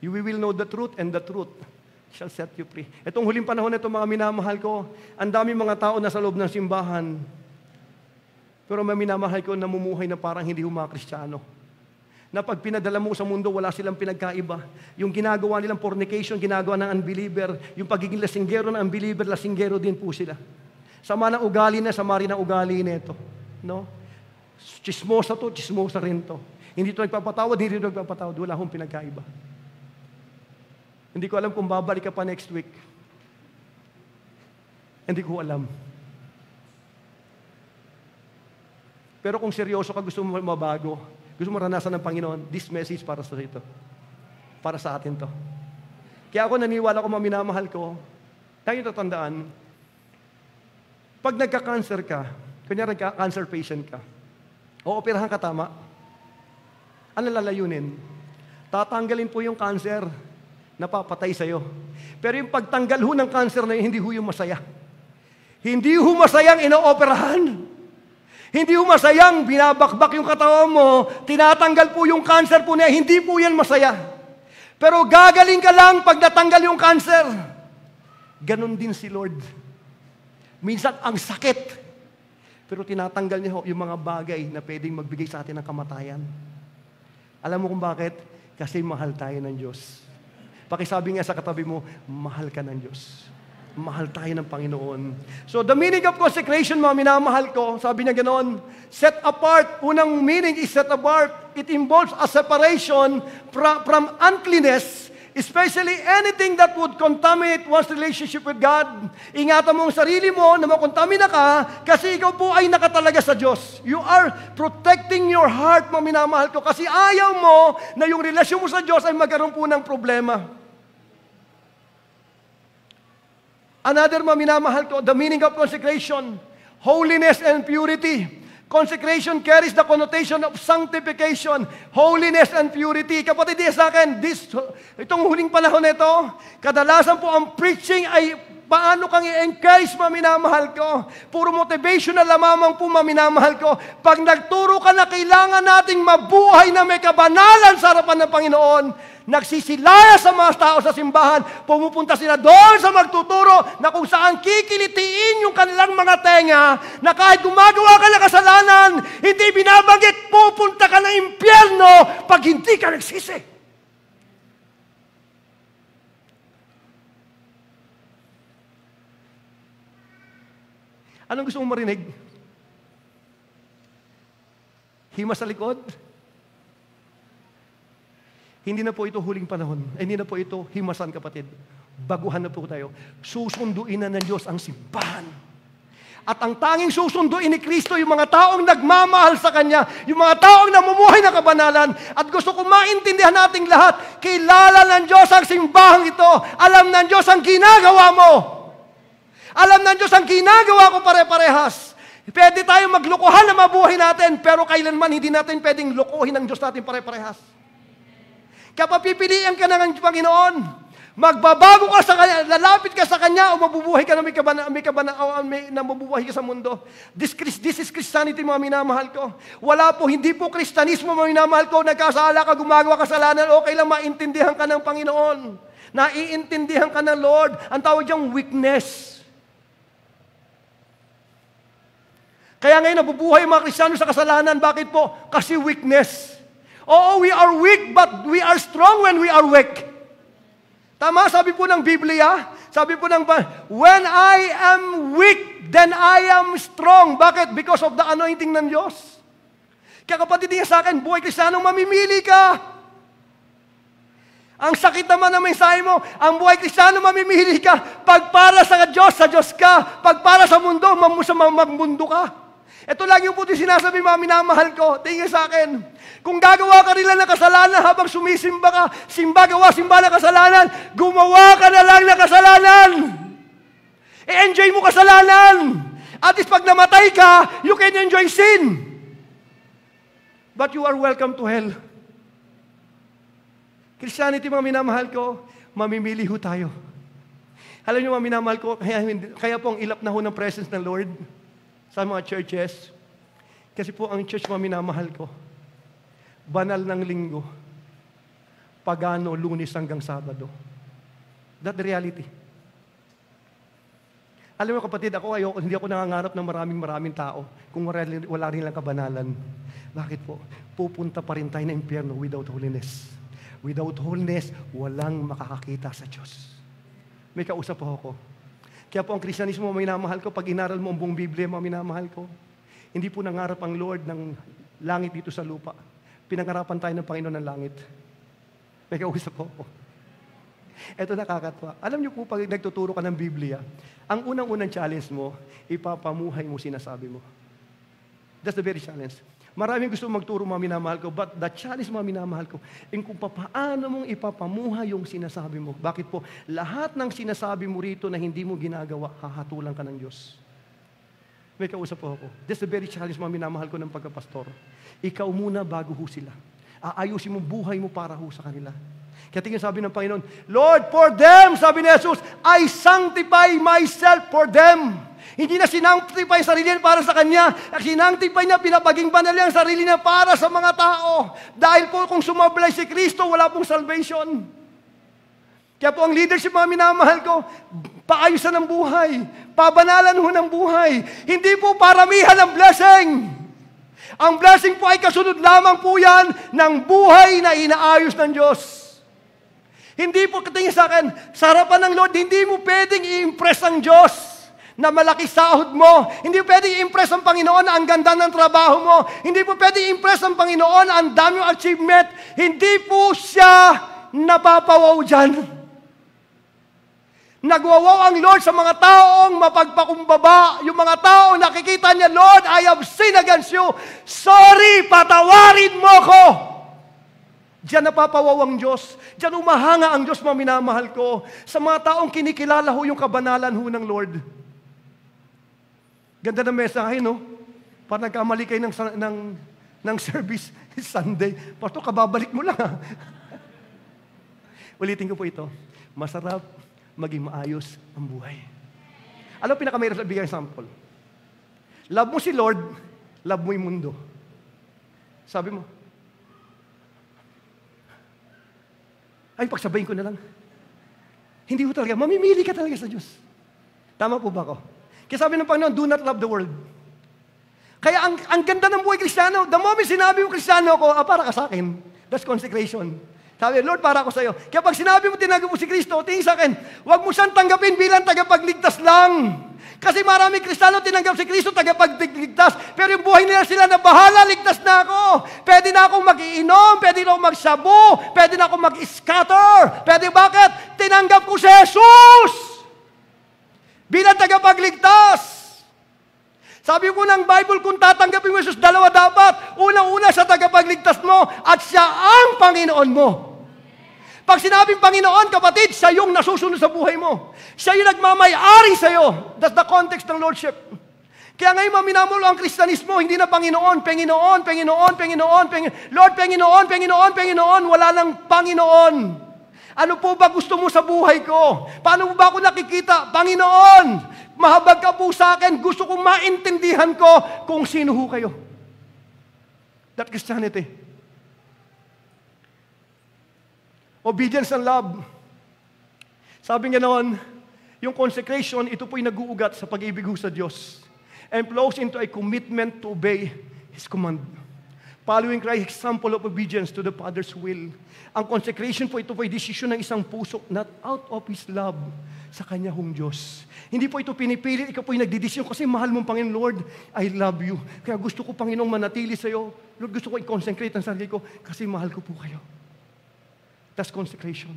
You will know the truth and the truth shall set you free. Itong huling panahon na ito, mga minamahal ko, ang dami mga tao na sa loob ng simbahan. Pero may minamahal ko, namumuhay na parang hindi mga Kristiyano. Na pag pinadala mo sa mundo, wala silang pinagkaiba. Yung ginagawa nilang fornication, ginagawa ng unbeliever. Yung pagiging lasinggero ng unbeliever, lasinggero din po sila. Sama ng ugali na, sama rin ang ugali nito. No? Chismosa to, chismosa rin to. Hindi ito nagpapatawad, hindi ito nagpapatawad. Wala akong pinagkaiba. Hindi ko alam kung babalik ka pa next week. Hindi ko alam. Pero kung seryoso ka, gusto mo mabago, gusto mo ranasan ng Panginoon, this message para sa ito. Para sa atin to. Kaya ako naniwala ko, minamahal ko, tayo tatandaan, pag nagka-cancer ka, kunyari nagka-cancer patient ka, o operahan ka tama, ano lalayunin? Tatanggalin po yung cancer na papatay sa'yo. Pero yung pagtanggal ho ng cancer na yun, hindi ho yung masaya. Hindi ho masayang inooperahan. Hindi ho masayang binabakbak yung katawan mo, tinatanggal po yung cancer po niya, hindi po yan masaya. Pero gagaling ka lang pag natanggal yung cancer. Ganon din si Lord. Minsan ang sakit. Pero tinatanggal niya yung mga bagay na pwedeng magbigay sa atin ng kamatayan. Alam mo kung bakit? Kasi mahal tayo ng Diyos. Pakisabi nga sa katabi mo, mahal ka ng Diyos. Mahal tayo ng Panginoon. So the meaning of consecration, mga minamahal ko, sabi niya ganoon, set apart. Unang meaning is set apart. It involves a separation from uncleanness, especially anything that would contaminate one's relationship with God. Ingatan mo ang sarili mo na makontamina ka kasi ikaw po ay nakatalaga sa Diyos. You are protecting your heart, mga minamahal ko, kasi ayaw mo na yung relasyon mo sa Diyos ay magkaroon po ng problema. Another, mga minamahal ko, the meaning of consecration, holiness and purity. Consecration carries the connotation of sanctification, holiness and purity. Kapatid, sa akin, itong huling panahon nito, kadalasan po ang preaching ay paano kang i-encourage, mga minamahal ko. Puro motivational lamang po, mga minamahal ko. Pag nagturo ka na kailangan nating mabuhay na may kabanalan sa harapan ng Panginoon, nagsisilaya sa mga tao sa simbahan, pumupunta sila doon sa magtuturo na kung saan kikilitiin yung kanilang mga tenga na kahit gumagawa ka ng kasalanan, hindi binabanggit, pupunta ka ng impyerno pag hindi ka nagsisi. Anong gusto mong marinig? Himas sa likod? Hindi na po ito huling panahon. Hindi na po ito himasan, kapatid. Baguhan na po tayo. Susunduin na ng Diyos ang simbahan. At ang tanging susunduin ni Kristo, yung mga taong nagmamahal sa Kanya, yung mga taong namumuhay na kabanalan, at gusto ko maintindihan nating lahat, kilala ng Diyos ang simbahang ito. Alam ng Diyos ang ginagawa mo. Alam ng Diyos ang ginagawa ko pare-parehas. Pwede tayong maglukuhan na mabuhay natin, pero kailanman hindi natin pwedeng lukuhin ng Diyos natin pare-parehas. Kapag pipilian ka ng Panginoon, magbabago ka sa Kanya, lalapit ka sa Kanya, o mabubuhay ka na mabubuhay ka sa mundo. This is Christianity, mga minamahal ko. Wala po, hindi po Kristiyanismo, mga minamahal ko, nagkasala ka, gumagawa kasalanan, okay lang maintindihan ka ng Panginoon. Naiintindihan ka ng Lord. Ang tawag diyang weakness. Kaya ngayon, nabubuhay mga Kristiyano sa kasalanan. Bakit po? Kasi weakness. Oo, we are weak, but we are strong when we are weak. Tama, sabi po ng Biblia, sabi po ng, when I am weak, then I am strong. Bakit? Because of the anointing ng Diyos. Kaya kapatid niya sa akin, buhay Kristiyanong mamimili ka. Ang sakit naman ng mensahe mo, ang buhay Kristiyano mamimili ka. Pag para sa Diyos ka. Pag para sa mundo, magmundo ka. Ito lagi po din sinasabi, mga minamahal ko, tingin sa akin, kung gagawa ka rin lang ng kasalanan habang sumisimba ka, simba ng kasalanan, gumawa ka na lang ng kasalanan. I-enjoy mo kasalanan. At least pag namatay ka, you can enjoy sin. But you are welcome to hell. Christianity, mga minamahal ko, mamimili ho tayo. Alam niyo, mga minamahal ko, kaya po ang ilap na ho ng presence ng Lord sa mga churches. Kasi po ang church, mga minamahal ko, banal ng linggo, pagano, Lunes hanggang Sabado. That's the reality. Alam mo kapatid, hindi ako nangangarap ng maraming tao kung wala rin lang kabanalan. Bakit po? Pupunta pa rin tayo na impyerno without holiness. Without holiness, walang makakakita sa Diyos. May kausap po ako. Kaya po ang Kristyanismo, mga minamahal ko, pag inaral mo ang buong Biblia, mga minamahal ko, hindi po nangarap ang Lord ng langit dito sa lupa. pinangarapan tayo ng Panginoon ng langit. May kausap po ako. Ito nakakatawa. Alam niyo po, pag nagtuturo ka ng Biblia, ang unang-unang challenge mo, ipapamuhay mo sinasabi mo. That's the very challenge. Maraming gusto magturo, mga minamahal ko, but the challenge, mga minamahal ko, kung paano mong ipapamuhay yung sinasabi mo. Bakit po? Lahat ng sinasabi mo rito na hindi mo ginagawa, hahatulan ka ng Diyos. May kausap po ako. That's the very challenge, mga minamahal ko ng pagkapastor. Ikaw muna bago ho sila. Aayusin mo buhay mo para ho sa kanila. Kaya tingin sabi ng Panginoon, Lord, for them, sabi ni Jesus, I sanctify myself for them. Hindi na sinanctify ang sarili niya para sa Kanya. Sinanctify niya, pinapaging banal niya ang sarili niya para sa mga tao. Dahil po kung sumablay si Kristo, wala pong salvation. Kaya po ang leadership, mga minamahal ko, paayusan ng buhay, pabanalan ho ng buhay. Hindi po paramihan ang blessing. Ang blessing po ay kasunod lamang po yan ng buhay na inaayos ng Diyos. Hindi po katingin sa akin, sa harapan ng Lord, hindi mo pwedeng i-impress ang Diyos na malaki sahod mo. Hindi mo pwedeng i-impress ang Panginoon na ang ganda ng trabaho mo. Hindi po pwedeng i-impress ang Panginoon na ang dami yung achievement. Hindi po siya napapawaw dyan. Nagwawaw ang Lord sa mga taong mapagpakumbaba. Yung mga taong nakikita niya, Lord, I have sinned against you. Sorry, patawarin mo ko. Diyan napapawaw ang Diyos. Diyan umahanga ang Diyos, mga minamahal ko. Sa mga taong kinikilala ho yung kabanalan ho ng Lord. Ganda ng mensahe, no? Parang nagkamali kayo ng service Sunday. Pastor, kababalik mo lang. Ulitin ko po ito. Masarap maging maayos ang buhay. Alam mo pinakamahirap sa bigyan example? Love mo si Lord, love mo yung mundo. Sabi mo, ay, pagsabayin ko na lang. Hindi ko talaga, mamimili ka talaga sa Diyos. Tama po ba ako? Kaya sabi ng Panginoon, do not love the world. Kaya ang ganda ng buhay Kristiyano, the moment sinabi mo Kristiyano ako, para ka sa akin. That's consecration. Sabi, Lord, para ako sa iyo. Kaya pag sinabi mo, tinanggap mo si Kristo, tingin sa akin, huwag mo siyang tanggapin bilang tagapagligtas lang. Kasi maraming Kristiyano tinanggap si Kristo, tagapagligtas. Pero yung buhay nila sila na bahala, ligtas na ako. Pwede na akong mag-iinom, pwede na akong magsabu, pwede na akong mag-scatter. Pwede bakit? Tinanggap ko si Jesus bilang tagapagligtas. Sabi po ng Bible, kung tatanggapin mo Jesus, dalawa dapat. Unang-una sa tagapagligtas mo at siya ang Panginoon mo. Pag sinabing Panginoon, kapatid, siya yung nasusunod sa buhay mo. Siya yung nagmamay-ari sa'yo. That's the context ng Lordship. Kaya ngayon, maminamulo ang Kristiyanismo, hindi na Panginoon, Panginoon, Panginoon, Panginoon, Lord, Panginoon, Panginoon, Panginoon, wala nang Panginoon. Ano po ba gusto mo sa buhay ko? Paano mo ba ako nakikita? Panginoon, mahabag ka po sa akin. Gusto kong maintindihan ko kung sino ho kayo. That Christianity. Obedience and love. Sabi nga noon, yung consecration, ito po'y nag-uugat sa pag-ibig sa Diyos. And flows into a commitment to obey His command. Following Christ's example of obedience to the Father's will. Ang consecration po, ito po'y desisyon ng isang puso, not out of His love, sa Kanya hong Diyos. Hindi po ito pinipilit, ikaw po'y nagdidesisyon kasi mahal mong Panginoon, Lord, I love you. Kaya gusto ko, Panginoong, manatili sa iyo. Lord, gusto ko i-consecrate ang sarili ko kasi mahal ko po kayo. That's consecration.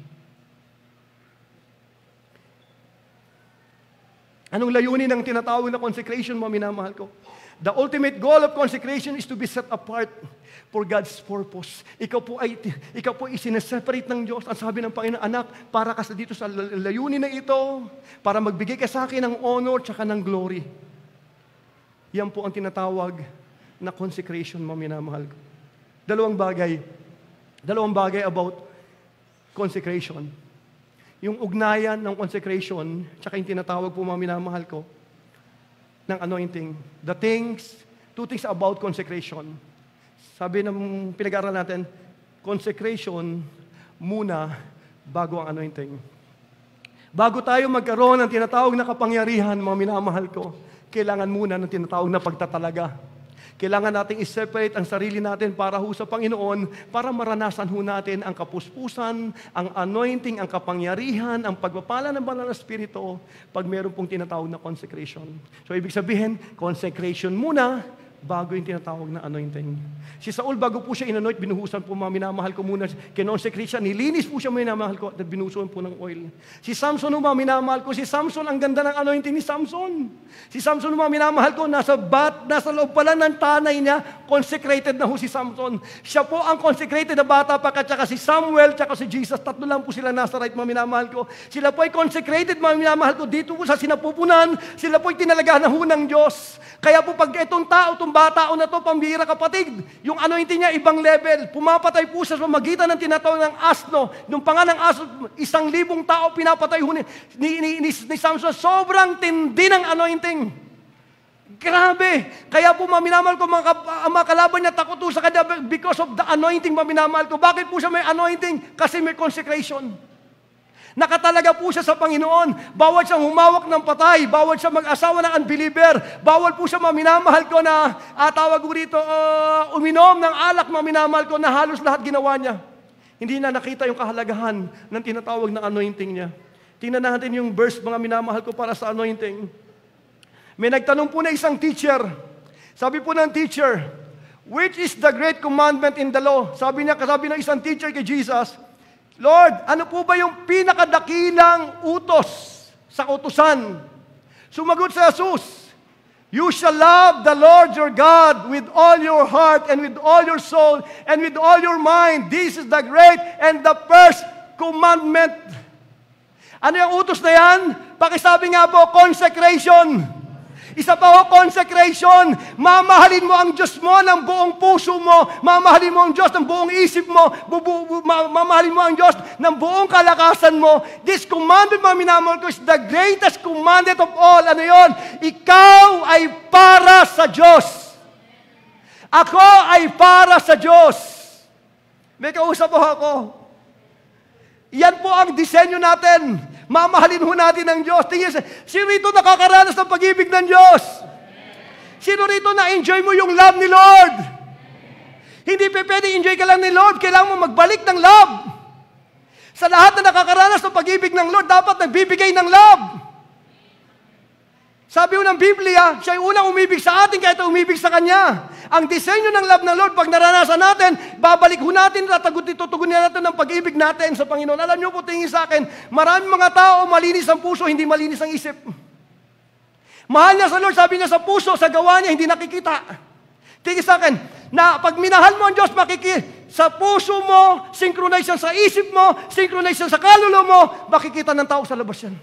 Anong layunin ng tinatawag na consecration, mga minamahal ko? The ultimate goal of consecration is to be set apart for God's purpose. Ikaw po ay isineseparate ng Diyos. Ang sabi ng Panginoon, anak, para ka dito sa layunin na ito, para magbigay ka sa akin ng honor tsaka ng glory. Yan po ang tinatawag na consecration, mga minamahal ko. Dalawang bagay about consecration. Yung ugnayan ng consecration, tsaka yung tinatawag po, mga minamahal ko, ng anointing. Two things about consecration. Sabi ng pinag-aaral natin, consecration muna bago ang anointing. Bago tayo magkaroon ng tinatawag na kapangyarihan, mga minamahal ko, kailangan muna ng tinatawag na pagtatalaga. Kailangan nating i-separate ang sarili natin para ho sa Panginoon, para maranasan ho natin ang kapuspusan, ang anointing, ang kapangyarihan, ang pagpapala ng banal na Espiritu pag meron pong tinatawag na consecration. So, ibig sabihin, consecration muna bago yung tinatawag na anointing. Si Saul, bago po siya inanoint, binuhusan po, mga minamahal ko muna, kinonsecrate siya, nilinis po siya, minamahal ko, at binuhusan po ng oil. Si Samson, mga minamahal ko, si Samson, ang ganda ng anointing ni Samson. Si Samson, mga minamahal ko, nasa loob pala ng tanay niya, consecrated na ho si Samson. Siya po ang consecrated na bata pa, at saka si Samuel, at saka si Jesus, tatlo lang po sila nasa right, mga minamahal ko. Sila po ay consecrated, mga minamahal ko, dito po sa sinapupunan, sila po ay tinalaga na ho ng Diyos. Kaya po pag itong tao, itong bata o na to, pambihira kapatid, yung anointing niya, ibang level. Pumapatay po sa pamagitan ng tinatawag ng asno. Nung pangalang asno, 1,000 tao pinapatay ni Samson. Sobrang tindi ng anointing. Grabe. Kaya po, maminamahal ko, mga kalaban niya takot sa kanya because of the anointing, maminamahal ko. Bakit po siya may anointing? Kasi may consecration. Nakatalaga po siya sa Panginoon. Bawal siyang humawak ng patay. Bawal siya mag-asawa ng unbeliever. Bawal po siya, maminamahal ko, na tawag ko rito, uminom ng alak, maminamahal ko, na halos lahat ginawa niya. Hindi na nakita yung kahalagahan ng tinatawag na anointing niya. Tingnan natin yung verse, mga minamahal ko, para sa anointing. May nagtanong po na isang teacher. Sabi po ng teacher, which is the great commandment in the law? Sabi ng isang teacher kay Jesus, Lord, ano po ba yung pinakadakilang utos sa utusan? Sumagot si Jesus, you shall love the Lord your God with all your heart and with all your soul and with all your mind. This is the great and the first commandment. Ano yung utos na yan? Pakisabi nga po, consecration. Isa pa ho, consecration. Mamahalin mo ang Diyos mo ng buong puso mo. Mamahalin mo ang Diyos ng buong isip mo. Mamahalin mo ang Diyos ng buong kalakasan mo. This commandment, mga minamahal ko, is the greatest commandment of all. Ano yon? Ikaw ay para sa Diyos. Ako ay para sa Diyos. May kausap po ako. Yan po ang disenyo natin. Mamahalin ho natin ang Diyos. Tingin, sino rito nakakaranas ng pag-ibig ng Diyos? Sino rito na-enjoy mo yung love ni Lord? Hindi pwede enjoy ka lang ni Lord. Kailangan mo magbalik ng love. Sa lahat na nakakaranas ng pag-ibig ng Lord, dapat nagbibigay ng love. Sabi ho ng Biblia, siya yung unang umibig sa atin kahit umibig sa Kanya. Ang disenyo ng love ng Lord, pag naranasan natin, babalik ho natin, tutugunin natin ng pag-ibig natin sa Panginoon. Alam niyo po, tingin sa akin, maraming mga tao, malinis ang puso, hindi malinis ang isip. Mahal niya sa Lord, sabi niya sa puso, sa gawa niya, hindi nakikita. Tingin sa akin, na pag minahal mo ang Diyos, sa puso mo, synchronize yan sa isip mo, synchronize yan sa kaluluwa mo, makikita ng tao sa labas yan.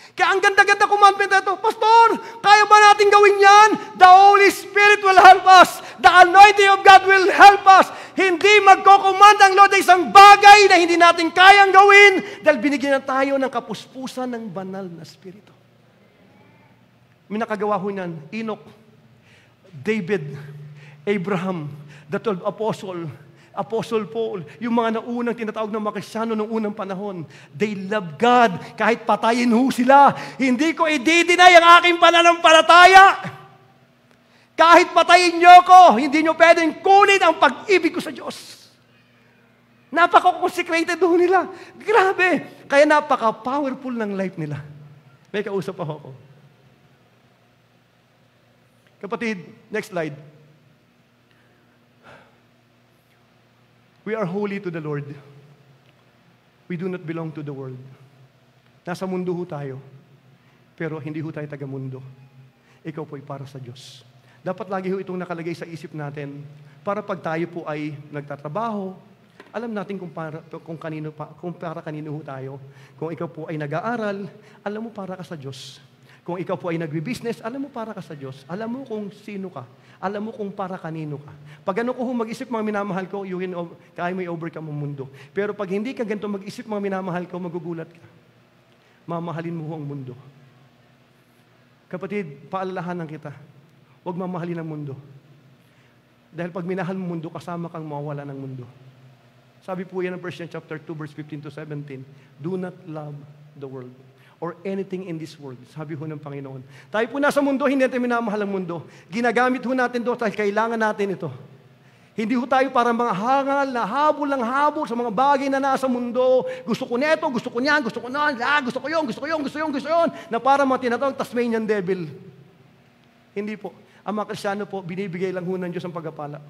Kaya ang ganda-ganda commandment na ito, Pastor, kaya ba natin gawin yan? The Holy Spirit will help us. The anointing of God will help us. Hindi magkocommand ang Lord ng isang bagay na hindi natin kayang gawin dahil binigyan na tayo ng kapuspusan ng banal na Espiritu. May nakagawa ho niyan, Enoch, David, Abraham, the 12 Apostle Paul, yung mga naunang tinatawag ng mga Kristiyano noong unang panahon, they love God, kahit patayin ho sila. Hindi ko i-deny ang aking pananampalataya. Kahit patayin niyo ko, hindi niyo pwedeng kunin ang pag-ibig ko sa Diyos. Napaka-consecrated ho nila. Grabe. Kaya napaka-powerful ng life nila. May kausap ako. Kapatid, next slide. We are holy to the Lord. We do not belong to the world. Nasa mundo ho tayo, pero hindi ho tayo taga-mundo. Ikaw po ay para sa Diyos. Dapat lagi ho itong nakalagay sa isip natin para pag tayo po ay nagtatrabaho, alam natin kung para kanino ho tayo. Kung ikaw po ay nag-aaral, alam mo para ka sa Diyos. Kung ikaw po ay nagbi-business, alam mo para ka sa Diyos. Alam mo kung sino ka. Alam mo kung para kanino ka. Pag ano ko mag-isip, mga minamahal ko, kaya mo i-overcome ang mundo. Pero pag hindi ka ganito mag-isip, mga minamahal ko, magugulat ka. Mamahalin mo ang mundo. Kapatid, paalalahanan kita. Huwag mamahalin ang mundo. Dahil pag minahal mo mundo, kasama kang mawawala ng mundo. Sabi po yan ng 1 chapter 2, verse 15 to 17, do not love the world or anything in this world. Sabi ho ng Panginoon. Tayo po nasa mundo, hindi natin minamahal ang mundo. Ginagamit ho natin doon dahil kailangan natin ito. Hindi ho tayo para mga hangal na habol ng habol sa mga bagay na nasa mundo. Gusto ko nito, gusto ko niyan, gusto ko noon, gusto ko yun, na para mga tinatawag Tasmanian devil. Hindi po. Ang mga Kristiyano po, binibigay lang ho ng Diyos ang pagpapala.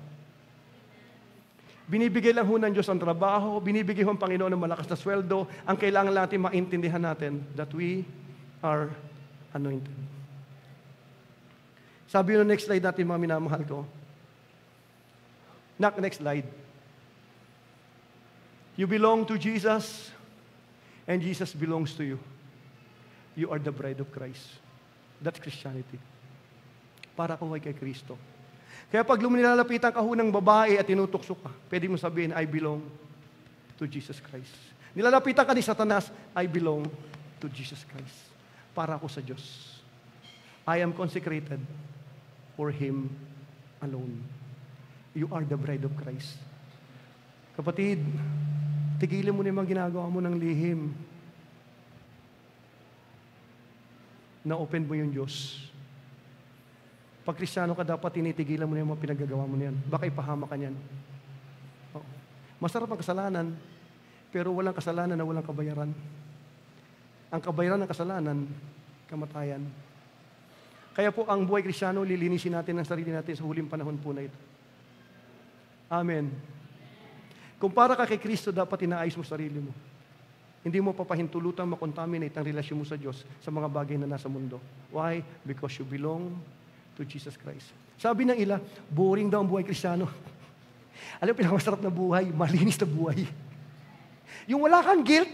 Binibigay lang ho ng Diyos ang trabaho, binibigay ho ang Panginoon ng malakas na sweldo. Ang kailangan natin maintindihan natin that we are anointed. Sabi yung next slide natin, mga minamahal ko. Next slide. You belong to Jesus, and Jesus belongs to you. You are the bride of Christ. That's Christianity. Para ko kay Kristo. Kaya pag lumalalapitan ka ho ng babae at tinutukso ka, pwede mo sabihin, I belong to Jesus Christ. Nilalapitan ka ni Satanas, I belong to Jesus Christ. Para ako sa Diyos. I am consecrated for Him alone. You are the bride of Christ. Kapatid, tigilan mo na yung mga ginagawa mo ng lihim. Na-open mo yung Diyos. Pag Kristiyano ka, dapat tinitigilan mo na yung mga pinagagawa mo niyan. Baka ipahama ka niyan. Oh. Masarap ang kasalanan, pero walang kasalanan na walang kabayaran. Ang kabayaran ng kasalanan, kamatayan. Kaya po, ang buhay Kristiyano, lilinisin natin ang sarili natin sa huling panahon po na ito. Amen. Kung para ka kay Kristo, dapat inaayos mo sarili mo. Hindi mo papahintulutang makontaminate ang relasyon mo sa Diyos sa mga bagay na nasa mundo. Why? Because you belong to Jesus Christ. Sabi ng ila, boring daw ang buhay Kristiyano. Alam mo, pinakamasarap na buhay, malinis na buhay. Yung wala kang guilt,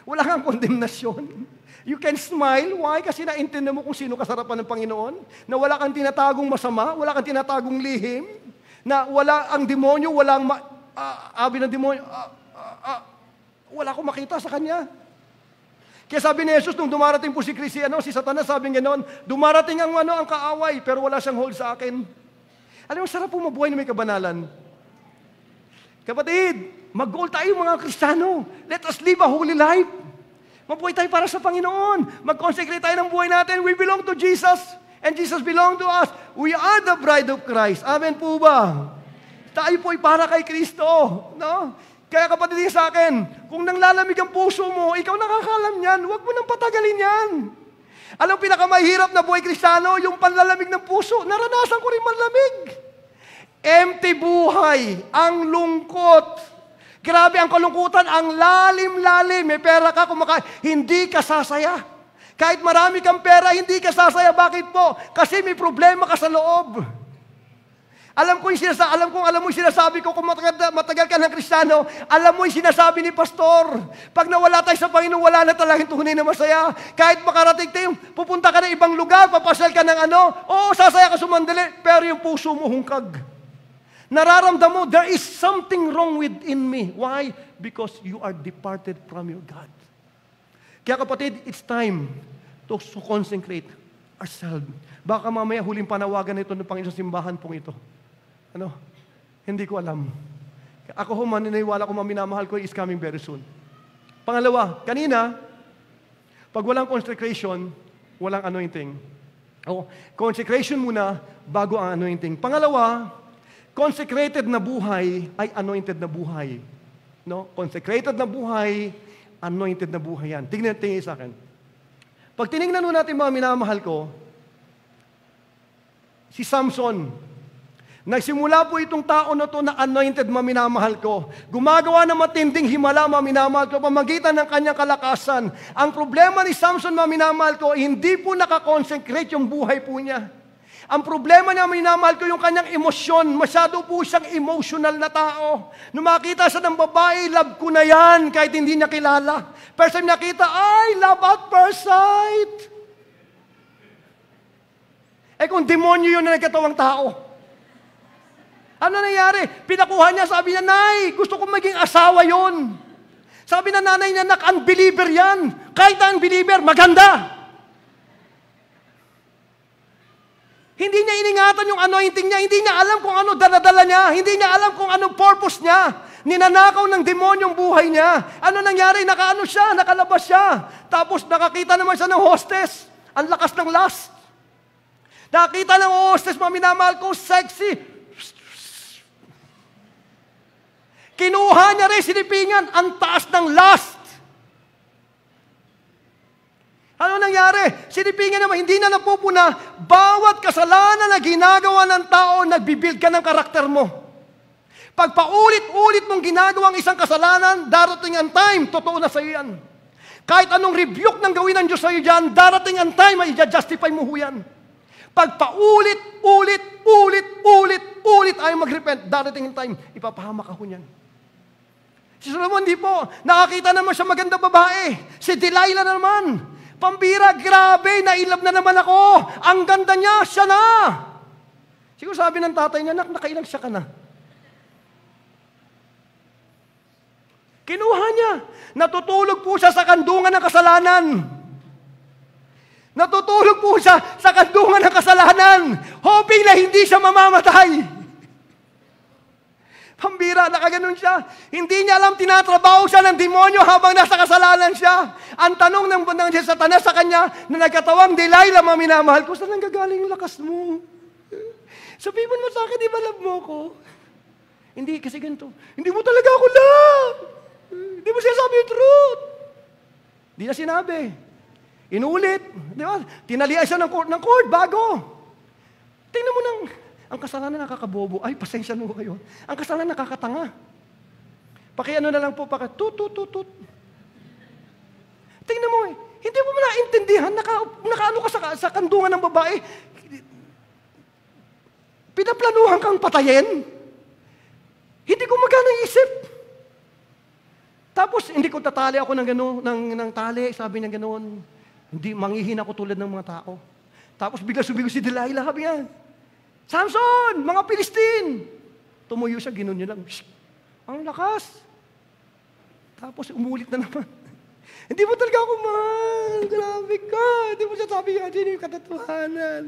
wala kang condemnation. You can smile. Why? Kasi naintindihan mo kung sino kasarapan ng Panginoon. Na wala kang tinatagong masama, wala kang tinatagong lihim, na wala ang demonyo, walang abi ng demonyo, wala akong makita sa kanya. Kaya sabi ni Jesus, nung dumarating po si Satanas, sabi nga noon, dumarating ang kaaway, pero wala siyang hold sa akin. Alam mo, sarap po mabuhay na may kabanalan. Kapatid, mag-goal tayo mga Kristiyano. Let us live a holy life. Mabuhay tayo para sa Panginoon. Mag-consecrate tayo ng buhay natin. We belong to Jesus, and Jesus belong to us. We are the bride of Christ. Amen po ba? Tayo po ay para kay Kristo. No? Kaya kapatid sa akin, kung nanglalamig ang puso mo, ikaw nakakalam yan, huwag mo nang patagalin yan. Alam mo, pinakamahirap na buhay Kristiyano, yung panlalamig ng puso. Naranasan ko rin manlamig. Empty buhay, ang lungkot. Grabe ang kalungkutan, ang lalim-lalim. May pera ka, hindi ka sasaya. Kahit marami kang pera, hindi ka sasaya. Bakit po? Kasi may problema ka sa loob. Alam mo yung sinasabi ko kung matagal ka ng Kristiyano, alam mo yung sinasabi ni Pastor. Pag nawala tayo sa Panginoon, wala na talagang tunay na masaya. Kahit makarating tayo, pupunta ka na ibang lugar, papasyal ka ng oo, sasaya ka sumandali, pero yung puso mo hungkag. Nararamdam mo, there is something wrong within me. Why? Because you are departed from your God. Kaya kapatid, it's time to consecrate ourselves. Baka mamaya huling panawagan nito ng Panginoon sa simbahan pong ito. Hindi ko alam. Ako maniniwala ko minamahal ko is coming very soon. Pangalawa, kanina, pag walang consecration, walang anointing. Consecration muna bago ang anointing. Pangalawa, consecrated na buhay ay anointed na buhay. Consecrated na buhay, anointed na buhay yan. Tingnan sa akin. Pag tinignan natin mga minamahal ko, si Samson, nagsimula po itong tao na to na anointed, maminamahal ko. Gumagawa ng matinding himala, maminamahal ko, pamagitan ng kanyang kalakasan. Ang problema ni Samson, maminamahal ko, hindi po nakakonsecrate yung buhay po niya. Ang problema niya, maminamahal ko, yung kanyang emosyon. Masyado po siyang emotional na tao. Nung makita siya ng babae, love ko na yan, kahit hindi niya kilala. Pero sa nakita, ay, love at first sight. Kung demonyo yun na nagkatawang tao. Ano nangyari? Pinakuha niya, sabi niya, Nay, gusto kong maging asawa yon. Sabi na nanay niya, unbeliever yan. Kahit na unbeliever, maganda. Hindi niya iningatan yung anointing niya. Hindi niya alam kung ano daladala niya. Hindi niya alam kung anong purpose niya. Ninanakaw ng demonyong buhay niya. Ano nangyari? Nakalabas siya. Tapos nakakita naman siya ng hostess. Ang lakas ng lust. Nakakita ng hostess, maminamahal ko, sexy. Kinuha niya rin, sinipingan, ang taas ng lust. Ano nangyari? Silipingin naman, hindi na napupuna, bawat kasalanan na ginagawa ng tao, nagbibuild ka ng karakter mo. Pag paulit-ulit mong ginagawa ang isang kasalanan, darating ang time, totoo na sa iyo yan. Kahit anong rebuke ng gawin ng Diyos sa iyo dyan, darating ang time, ay i-justify mo ho yan. Pag paulit, ayaw mag-repent, darating ang time, ipapahamak ako niyan. Si Solomon, di po. Nakakita naman siya maganda babae. Si Delilah naman. Pambira, grabe, nailab na naman ako. Ang ganda niya, siya na. Siguro sabi ng tatay niya, nakailang siya ka na. Kinuha niya. Natutulog po siya sa kandungan ng kasalanan. Natutulog po siya sa kandungan ng kasalanan. Hoping na hindi siya mamamatay. Pambira, nakaganon siya. Hindi niya alam, tinatrabaho siya ng demonyo habang nasa kasalanan siya. Ang tanong ng Satanas sa kanya, na nagkatawang, Delilah, maminamahal ko, saan nanggagaling yung lakas mo? Sabihin mo sa akin, di ba love mo ko? Hindi, kasi ganito. Hindi mo talaga ako love. Hindi mo sinasabi yung truth. Hindi na sinabi. Inulit. Di ba? Tinalian siya ng court bago. Tingnan mo ang kasalanan nakakabobo. Ay, pasensya mo kayo. Ang kasalanan nakakatanga. Pakiano na lang po, tut. Tingnan mo hindi mo naintindihan, nakaano ka sa kandungan ng babae. Pinaplanuhan kang patayin. Hindi ko magana isip. Tapos, hindi ko tatali ako ng tali. Sabi niya gano'n. Hindi, mangihin ako tulad ng mga tao. Tapos, bigla sumigaw si Delilah. Sabi niya, Samson! Mga Pilistin! Tumuyo siya, gano'n niya lang. Shh! Ang lakas! Tapos, umulit na naman. Hindi mo talaga ako mahal. Grabe ka. Hindi mo siya sabi nga, sino yung katotohanan.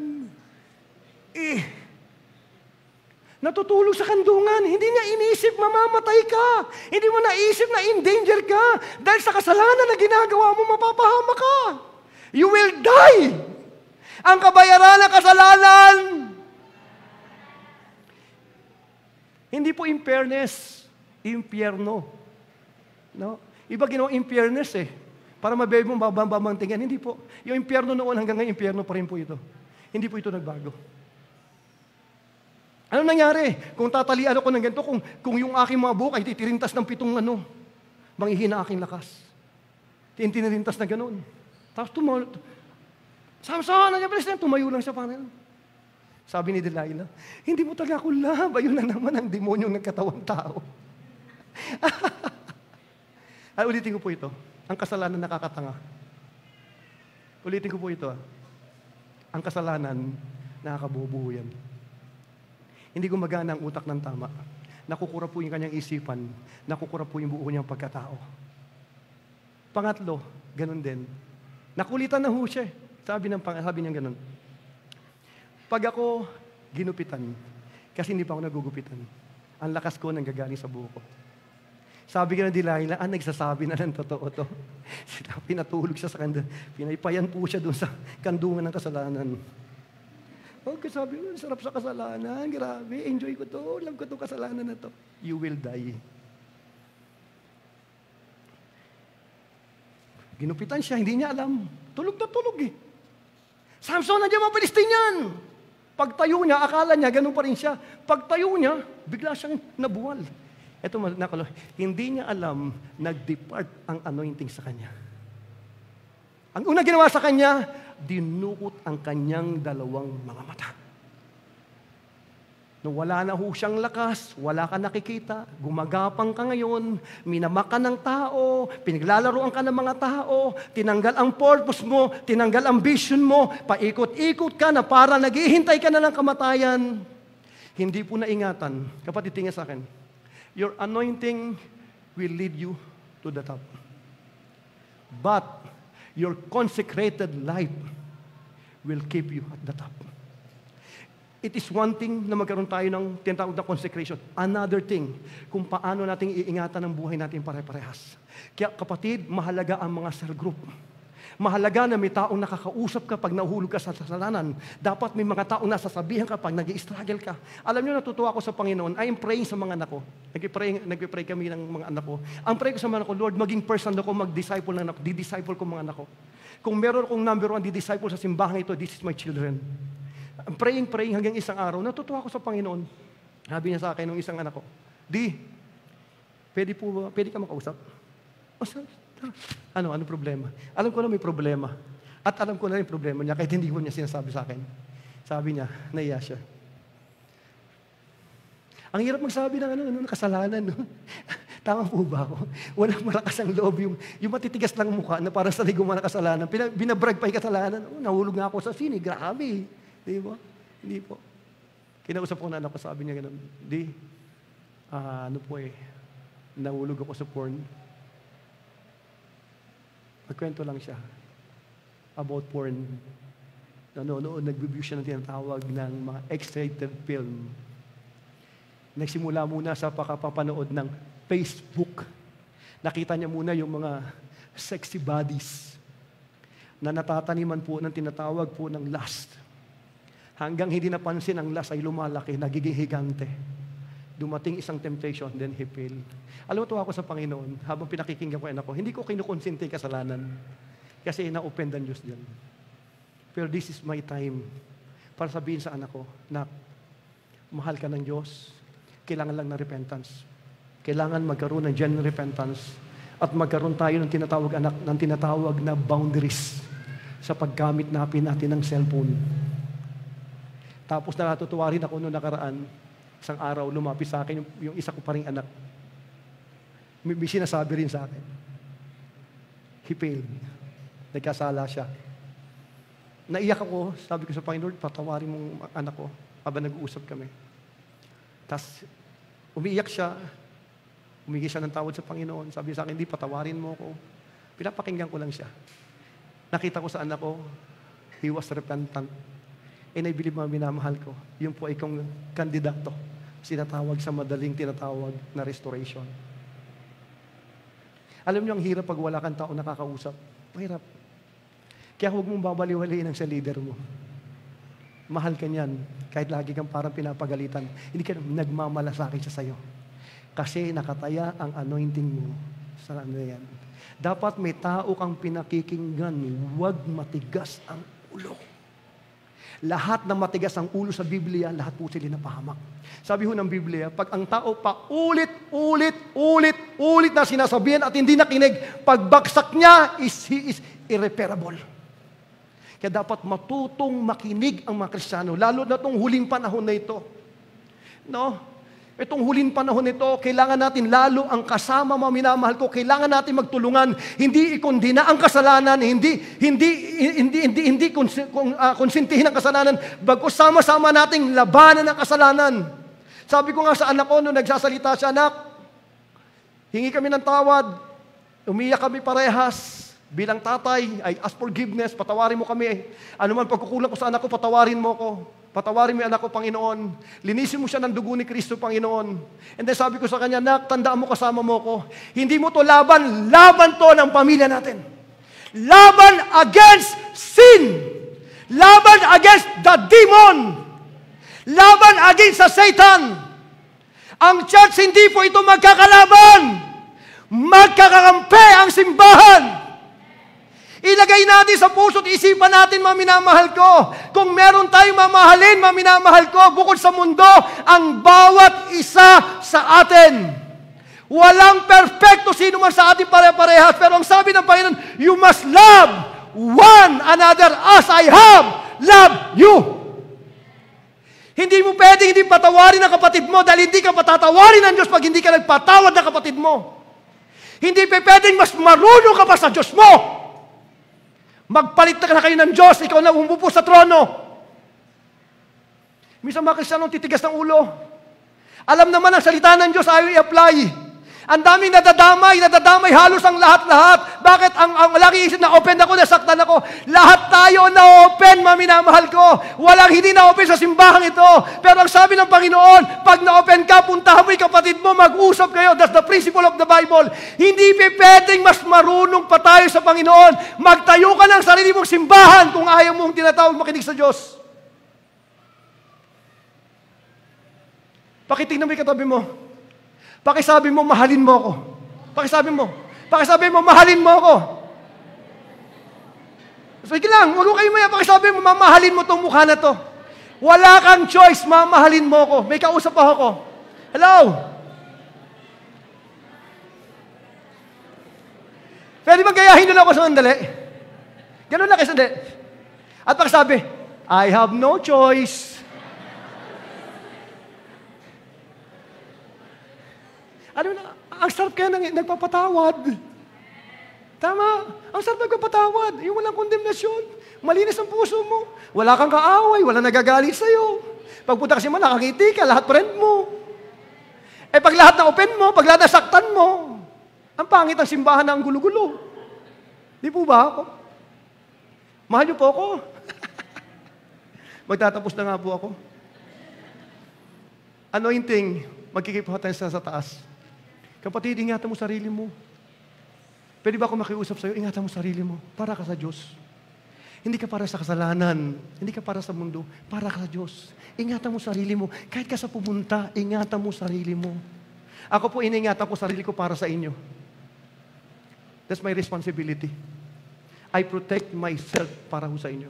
Natutulog sa kandungan. Hindi niya inisip mamamatay ka. Hindi mo naisip na in danger ka. Dahil sa kasalanan na ginagawa mo, mapapahama ka. You will die. Ang kabayaran ng kasalanan. Hindi po impernes, impyerno. No? Iba ginawa impernes para mababy mo babang tingin. Hindi po. Yung impyerno noon hanggang ngayon, impyerno pa rin po ito. Hindi po ito nagbago. Ano nangyari? Kung tatalian ako ng ganito, kung yung aking mga buhok ay titirintas ng 7 manghihina aking lakas. Tinirintas na gano'n. Tapos Samson, tumayo lang siya parang. Sabi ni Delilah, hindi mo talaga ako love. Ayun na naman ang demonyo ng katawang tao. Ay, ulitin ko po ito. Ang kasalanan nakakatanga. Ulitin ko po ito. Ang kasalanan nakakabubuo yan. Hindi gumagana ang utak ng tama. Nakukura po yung kanyang isipan. Nakukura po yung buo niyang pagkatao. Pangatlo, ganun din. Nakulitan na ho siya. Sabi niya ganun. Pag ako ginupitan, kasi hindi pa ako nagugupitan, ang lakas ko nanggagaling sa buho ko. Sabi ka na Delilah, nagsasabi na ng totoo to. Pinatulog siya sa kandungan. Pinaypayan po siya doon sa kandungan ng kasalanan. Okay, sabi mo, sarap sa kasalanan. Grabe, enjoy ko to. Love ko itong kasalanan na to. You will die. Ginupitan siya, hindi niya alam. Tulog na tulog Samson, nandiyan mga Palestinian. Pagtayo niya, akala niya, ganun pa rin siya. Pagtayo niya, bigla siyang nabuwal. Ito, hindi niya alam, nag-depart ang anointing sa kanya. Ang una ginawa sa kanya, dinukot ang kanyang 2 mga mata. Nung wala na ho siyang lakas, wala ka nakikita, gumagapang ka ngayon, minamak ka ng tao, pinaglalaroan ka ng mga tao, tinanggal ang purpose mo, tinanggal ang vision mo, paikot-ikot ka na para naghihintay ka na ng kamatayan. Hindi po naingatan. Kapatid, tingin sa akin, your anointing will lead you to the top. But your consecrated life will keep you at the top. It is one thing na magkaroon tayo ng tinatawag na consecration. Another thing, kung paano natin iingatan ang buhay natin pare-parehas. Kaya kapatid, mahalaga ang mga cell group. Mahalaga na may taong nakakausap ka pag nahuhulog ka sa kasalanan. Dapat may mga taong nasasabihan ka pag nag-i-struggle ka. Alam niyo, natutuwa ako sa Panginoon. I am praying sa mga anak ko. Nag-pray kami ng mga anak ko. Ang pray ko sa mga anak ko, Lord, maging person ako, mag-disciple ng anak ko. Di-disciple ko mga anak ko. Kung meron akong number 1 disciple sa simbahan ito, this is my children. Praying hanggang isang araw, natutuwa ako sa Panginoon. Sabi niya sa akin nung isang anak ko, Di, pwede ka makausap? Ano problema? Alam ko na may problema. At alam ko na yung problema niya, kahit hindi ko niya sinasabi sa akin. Sabi niya, naiya siya. Ang hirap magsabi ng kasalanan. No? Tama po ba ako? Walang malakas ang loob. Yung matitigas lang mukha na parang sa ligo mga kasalanan. Binabrag pa yung kasalanan. Nahulog nga ako sa sini. Grabe. Di ba? Hindi po. Kinausap ko na anak ko, sabi niya gano'n, nahulog ako sa porn. Nagkwento lang siya about porn. Noon, nag-review siya ng tinatawag ng mga X-rated film. Nagsimula muna sa pakapapanood ng Facebook. Nakita niya muna yung mga sexy bodies na natataniman po ng tinatawag po ng lust. Hanggang hindi napansin ang lust ay lumalaki, nagiging higante. Dumating isang temptation, then he failed. Alam mo, tuwa ako sa Panginoon, habang pinakikinggan ko anak ko, hindi ko kinukonsinti kasalanan. Kasi na-offend ang Diyos dyan. Pero this is my time para sabihin sa anak ko, na mahal ka ng Diyos, kailangan lang ng repentance. Kailangan magkaroon ng genuine repentance at magkaroon tayo ng tinatawag na boundaries sa paggamit natin ng cellphone. Tapos natutuwa rin ako noong nakaraan, isang araw lumapit sa akin yung isa ko pa ring anak. May sinasabi rin sa akin. He failed. Nagkasala siya. Naiyak ako, sabi ko sa Panginoon, patawarin mong anak ko habang nag-uusap kami. Tapos umiiyak siya, humingi siya ng tawad sa Panginoon. Sabi sa akin, hindi, patawarin mo ako. Pinapakinggan ko lang siya. Nakita ko sa anak ko, he was repentant. And I believe minamahal ko. Yun po ay kung kandidato. Sinatawag sa madaling tinatawag na restoration. Alam niyo, ang hirap pag wala kang tao nakakausap. Mahirap. Kaya huwag mong babaliwaliin ang sa leader mo. Mahal ka niyan. Kahit lagi kang parang pinapagalitan. Hindi ka nagmamalasakit siya sa'yo. Kasi nakataya ang anointing mo sa ano yan. Dapat may tao kang pinakikinggan. Huwag matigas ang ulo. Lahat na matigas ang ulo sa Biblia, lahat po sila napahamak. Sabi ho ng Biblia, pag ang tao pa ulit na sinasabihan at hindi nakinig, pagbaksak niya, he is irreparable. Kaya dapat matutong makinig ang mga Kristiyano, lalo na itong huling panahon na ito. No? Itong huling panahon nito, kailangan natin lalo ang kasama, mga minamahal ko, kailangan natin magtulungan, hindi ikondina ang kasalanan, hindi konsintihin ang kasalanan, bagkus sama-sama nating labanan ang kasalanan. Sabi ko nga sa anak ko, nung nagsasalita siya, anak, hingi kami ng tawad, umiyak kami parehas, bilang tatay, I ask forgiveness, patawarin mo kami. Ano man pagkukulang ko sa anak ko, patawarin mo ko. Patawarin mo yung anak ko, Panginoon. Linisin mo siya ng dugo ni Kristo, Panginoon. And then sabi ko sa kanya, anak, tandaan mo, kasama mo ko. Hindi mo to laban to ng pamilya natin. Laban against sin. Laban against the demon. Laban against sa Satan. Ang church, hindi po ito magkakalaban. Magkakakampi ang simbahan. Ilagay natin sa puso't isipan natin, mga minamahal ko. Kung meron tayong mamahalin, mga minamahal ko, bukod sa mundo, ang bawat isa sa atin. Walang perfecto sino man sa atin pare-parehas. Pero ang sabi ng Panginoon, you must love one another as I have loved you. Hindi mo pwedeng hindi patawarin ang kapatid mo dahil hindi ka patatawarin ng Diyos pag hindi ka nagpatawad ng kapatid mo. Hindi pwedeng mas marunong ka pa sa Diyos mo. Magpalit na kayo ng Diyos, ikaw na umupo sa trono. Minsan mga Kristiyanong titigas ng ulo. Alam naman ang salita ng Diyos, ayaw i-apply. Ang daming nadadamay halos ang lahat-lahat. Bakit? Ang lagi isip na open ako, nasaktan ako. Lahat tayo na-open, maminamahal ko. Walang hindi na-open sa simbahang ito. Pero ang sabi ng Panginoon, pag na-open ka, puntahan mo yung kapatid mo, mag-usap kayo. That's the principle of the Bible. Hindi pwedeng mas marunong pa tayo sa Panginoon. Magtayo ka ng sarili mong simbahan kung ayaw mong tinatawag makinig sa Diyos. Pakitignan mo yung katabi mo. Pakisabi mo, mahalin mo ako. Pakisabi mo, mahalin mo ako. Sige lang, huwag mo kayo maya pakisabi mo, mamahalin mo tong mukha na to. Wala kang choice, mamahalin mo ko. May kausap ako. Hello? Pwede bang gayahin nyo lang ako sa sandali? Ganun lang kayo sandali. At pakisabi, I have no choice. Ano na, ang sarap kaya nagpapatawad. Tama, ang sarap nagpapatawad. Yung walang kondemnasyon. Malinis ang puso mo. Wala kang kaaway, wala nagagalit sa'yo. Pagpunta kasi mo, nakangiti ka, lahat friend mo. Eh pag lahat na open mo, pag lahat na saktan mo, ang pangit ang simbahan ng gulo-gulo. Di po ba ako? Mahal niyo po ako. Magtatapos na nga po ako. Anointing, magkikipuha tayo sa taas. Kapatid, ingatan mo sarili mo. Pwede ba ako makiusap sa'yo? Ingatan mo sarili mo. Para ka sa Diyos. Hindi ka para sa kasalanan. Hindi ka para sa mundo. Para ka sa Diyos. Ingatan mo sarili mo. Kahit ka sa pumunta, ingatan mo sarili mo. Ako po, iningatan ko sarili ko para sa inyo. That's my responsibility. I protect myself para ho sa inyo.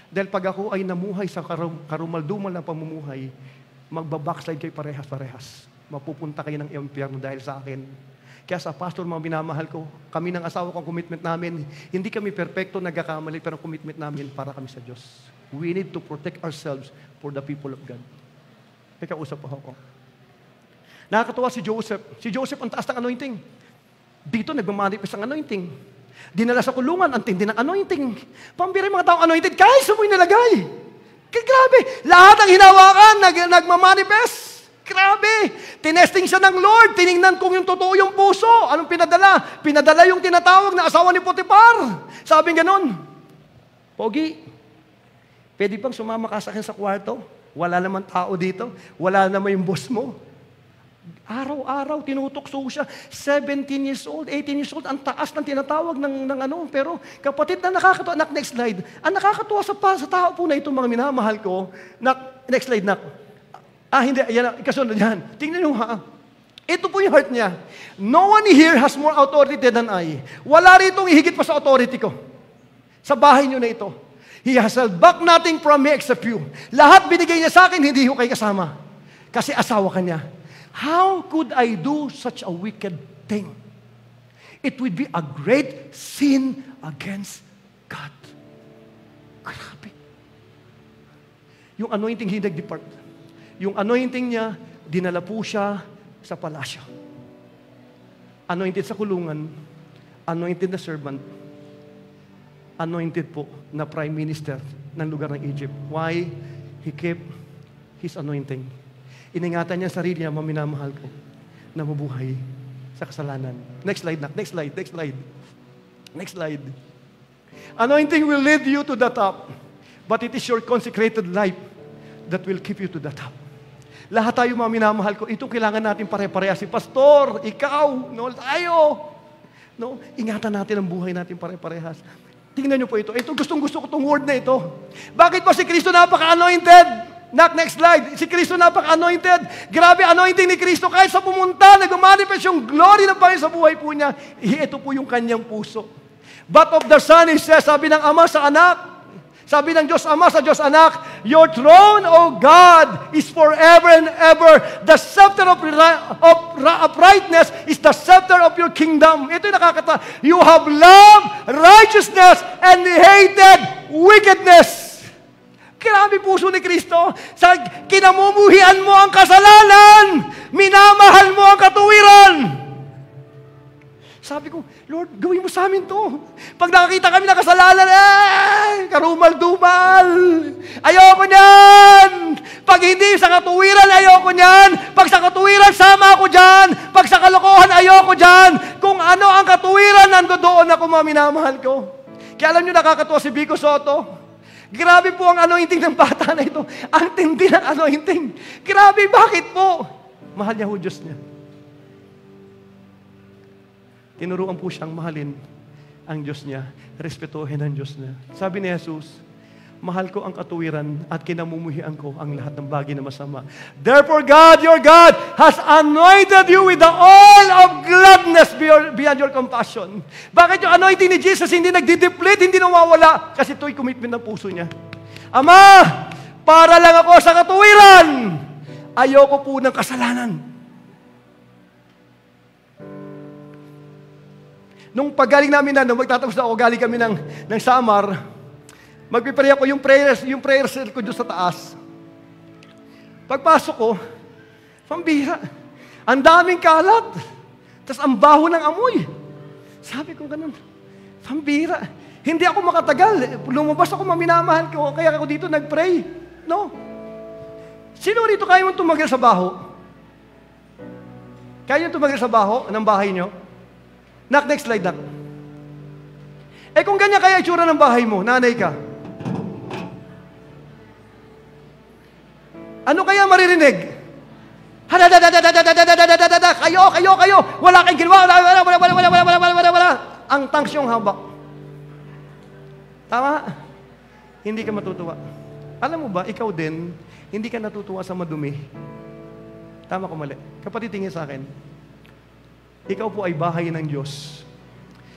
Dahil pag ako ay namuhay sa karumaldumal na pamumuhay, magbabackslide kayo parehas-parehas. Mapupunta kayo ng impyerno dahil sa akin. Kaya sa pastor, mga minamahal ko, kami ng asawa ko, ang commitment namin, hindi kami perfecto, nagkakamali, pero commitment namin para kami sa Diyos. We need to protect ourselves for the people of God. May kausap po ako. Nakakatuwa si Joseph. Si Joseph ang taas ng anointing. Dito, nagmamanifest ang anointing. Dinala sa kulungan, ang tindi ng anointing. Pambira mga taong anointed, kahit sa mo inalagay. Grabe, lahat ang hinawakan, nagmamanifest. Grabe! Tinesting siya ng Lord. Tiningnan kung yung totoo yung puso. Anong pinadala? Pinadala yung tinatawag na asawa ni Potiphar. Sabi ganon, Pogi, pwede bang sumama ka sa akin sa kwarto? Wala naman tao dito. Wala naman yung boss mo. Araw-araw, tinutokso siya. 17 years old, 18 years old. Ang taas ng tinatawag ng ano. Pero kapatid na nakakatuwa. Next slide. Ang nakakatuwa sa tao po na ito, mga minamahal ko. Next slide, hindi. Yan, kasunod yan. Tingnan nyo ha. Ito po yung heart niya. No one here has more authority than I. Wala ritong ihigit pa sa authority ko. Sa bahay nyo na ito. He has held back nothing from me except you. Lahat binigay niya sa akin, hindi ko kayo kasama. Kasi asawa ka niya. How could I do such a wicked thing? It would be a great sin against God. Grabe. Yung anointing hindi nag-depart. Yung anointing niya, dinala po siya sa palasyo. Anointed sa kulungan, anointed na servant, anointed po na prime minister ng lugar ng Egypt. Why? He kept his anointing. Iningatan niya sarili niya, maminamahal ko, na mabuhay sa kasalanan. Next slide na. Next slide. Next slide. Next slide. Anointing will lead you to the top, but it is your consecrated life that will keep you to the top. Lahat tayo mga minamahal ko, itong kailangan natin pare-parehas. Si pastor, ikaw, no, tayo. No, ingatan natin ang buhay natin pare-parehas. Tingnan niyo po ito. Ito, gustong-gusto ko itong word na ito. Bakit ba si Kristo napaka-anointed? Next slide. Si Kristo napaka-anointed. Grabe, anointing ni Kristo. Kahit sa pumunta, nag-manifest yung glory ng Panginoon sa buhay po niya. Ito po yung kanyang puso. But of the Son, he says, sabi ng Ama sa Anak, sabi ng Diyos Ama sa Diyos Anak, your throne, O God, is forever and ever. The scepter of uprightness is the scepter of your kingdom. Ito yung nakakata. You have loved righteousness and hated wickedness. Grabe puso ni Kristo. Sa kinamumuhian mo ang kasalanan, minamahal mo ang katuwiran. Sabi ko, Lord, gawin mo sa amin to. Pag nakakita kami ng kasalanan, karumal-dumal. Ayoko niyan. Pag hindi sa katuwiran, ayoko niyan. Pag sa katuwiran, sama ako dyan. Pag sa kalokohan, ayoko dyan. Kung ano ang katuwiran, nandoon ako, mga minamahal ko. Kaya alam niyo, nakakatuwa si Vico Soto. Grabe po ang anointing ng bata na ito. Ang tindi ng anointing. Grabe, bakit po? Mahal niya ho Diyos niya. Tinuruan po siyang mahalin ang Diyos niya, respetuhin ang Diyos niya. Sabi ni Jesus, mahal ko ang katuwiran at kinamumuhian ko ang lahat ng bagay na masama. Therefore, God, your God, has anointed you with the oil of gladness beyond had your compassion? Bakit yung anointing ni Jesus hindi nagdi-deplete, hindi nawawala? Kasi ito'y commitment ng puso niya. Ama, para lang ako sa katuwiran. Ayoko po ng kasalanan. Nung paggaling namin magtatapos na ako, galing kami ng Samar, magpipray ako yung prayer circle doon sa taas. Pagpasok ko, pambira, ang daming kalat, tas ang baho ng amoy. Sabi ko ganun, pambira, hindi ako makatagal. Lumabas ako, maminamahal ko, kaya ako dito nagpray. No. Sino rito kaya mong tumagal sa baho? Kaya nyo tumagal sa baho ng bahay nyo? Next slide lang. Eh kung ganyan kaya itsura ng bahay mo, nanay ka, ano kaya maririnig? Kayo, wala kayong ginawa, wala. Ang tangsyong habak. Tama? Hindi ka matutuwa. Alam mo ba, ikaw din, hindi ka natutuwa sa madumi. Tama ko mali. Kapatid, tingin sa akin. Ikaw po ay bahay ng Diyos.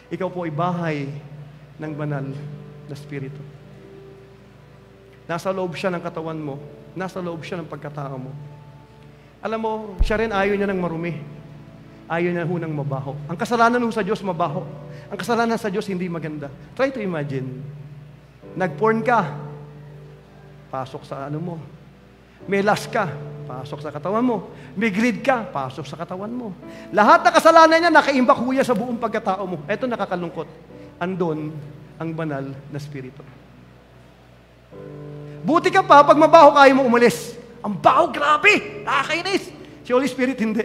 Ikaw po ay bahay ng banal na Espiritu. Nasa loob siya ng katawan mo. Nasa loob siya ng pagkatao mo. Alam mo, siya rin ayaw niya ng marumi. Ayaw niya ng mabaho. Ang kasalanan sa Diyos, mabaho. Ang kasalanan sa Diyos, hindi maganda. Try to imagine. Nag-porn ka, pasok sa ano mo. May lust ka, pasok sa katawan mo. May greed ka, pasok sa katawan mo. Lahat na kasalanan niya, nakaimbak huya sa buong pagkatao mo. Ito nakakalungkot. Andon ang banal na Espiritu. Buti ka pa, pag mabaho kaya mo umalis. Ang baho, grabe! Nakakainis! Si Holy Spirit, hindi.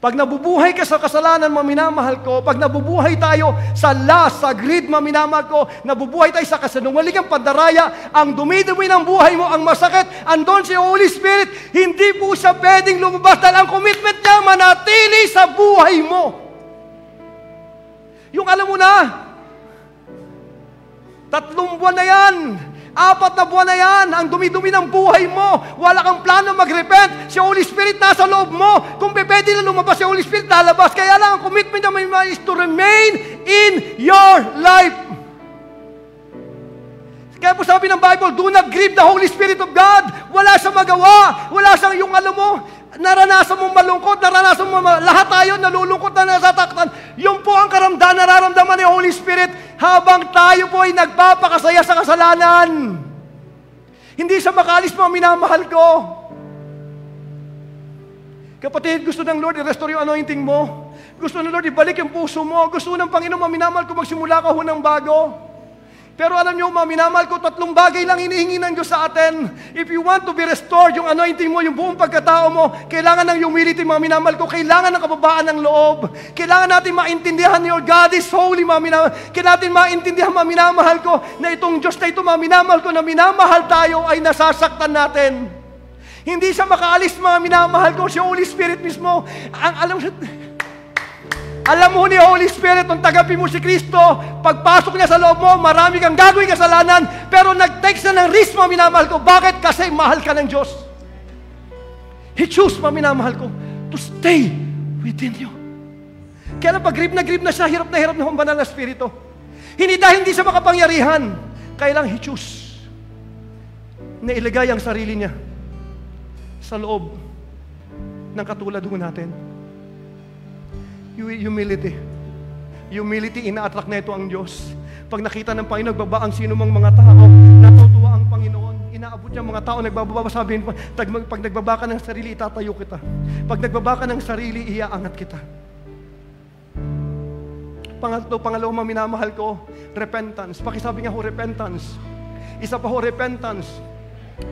Pag nabubuhay ka sa kasalanan, maminamahal ko, pag nabubuhay tayo sa lust, sa greed, maminamahal ko, nabubuhay tayo sa kasinungalingang pandaraya, ang dumi-dumi ng buhay mo, ang masakit, andon si Holy Spirit, hindi po siya pwedeng lumabas dahil ang commitment niya manatili sa buhay mo. Yung alam mo na, 3 buwan na yan, 4 na buwan na yan, ang dumi-dumi ng buhay mo, wala kang plano mag-repent, si Holy Spirit nasa loob mo, kung pwede na lumabas si Holy Spirit, lalabas, kaya lang ang commitment niya is to remain in your life. Kaya po sabi ng Bible, do not grieve the Holy Spirit of God. Wala siyang magawa, wala siyang yung alam mo, naranasan mong malungkot, naranasan mo, lahat tayo nalulungkot na nasataktan. Yung po ang nararamdaman ni Holy Spirit habang tayo po ay nagpapakasaya sa kasalanan. Hindi siya makaalis mo, minamahal ko. Kapatid, gusto ng Lord i-restore yung anointing mo. Gusto ng Lord ibalik yung puso mo. Gusto ng Panginoon, minamahal ko, magsimula ka ho ng bago. Pero alam nyo, minamahal ko, 3 bagay lang hinihingi ng Diyos sa atin. If you want to be restored, yung anointing mo, yung buong pagkatao mo, kailangan ng humility, minamahal ko, kailangan ng kababaan ng loob. Kailangan natin maintindihan, your God is holy, kailangan natin maintindihan, minamahal ko, na itong Diyos na ito, minamahal ko, na minamahal tayo, ay nasasaktan natin. Hindi siya makaalis, minamahal ko, si Holy Spirit mismo. Alam mo ni Holy Spirit, nung tagapin mo si Kristo, pagpasok niya sa loob mo, marami kang gagawin kasalanan, pero nag-take na ng risk, minamahal ko. Bakit? Kasi mahal ka ng Diyos. He chose, minamahal ko, to stay within you. Kaya pag grip na siya, hirap na ang banal na Espiritu. Hindi dahil hindi siya makapangyarihan, kaya lang He chose na ilagay ang sarili niya sa loob ng katulad ho natin. Humility. Humility, ina-attract na ito ang Diyos. Pag nakita ng Panginoon, nagbaba ang sino mang mga tao, natutuwa ang Panginoon. Inaabot niya mga tao, nagbababa, sabihin pa, pag nagbaba ka ng sarili, itatayo kita. Pag nagbaba ka ng sarili, iaangat kita. Pangalawa, minamahal ko, repentance. Pakisabi nga ho, repentance. Isa pa ho, repentance.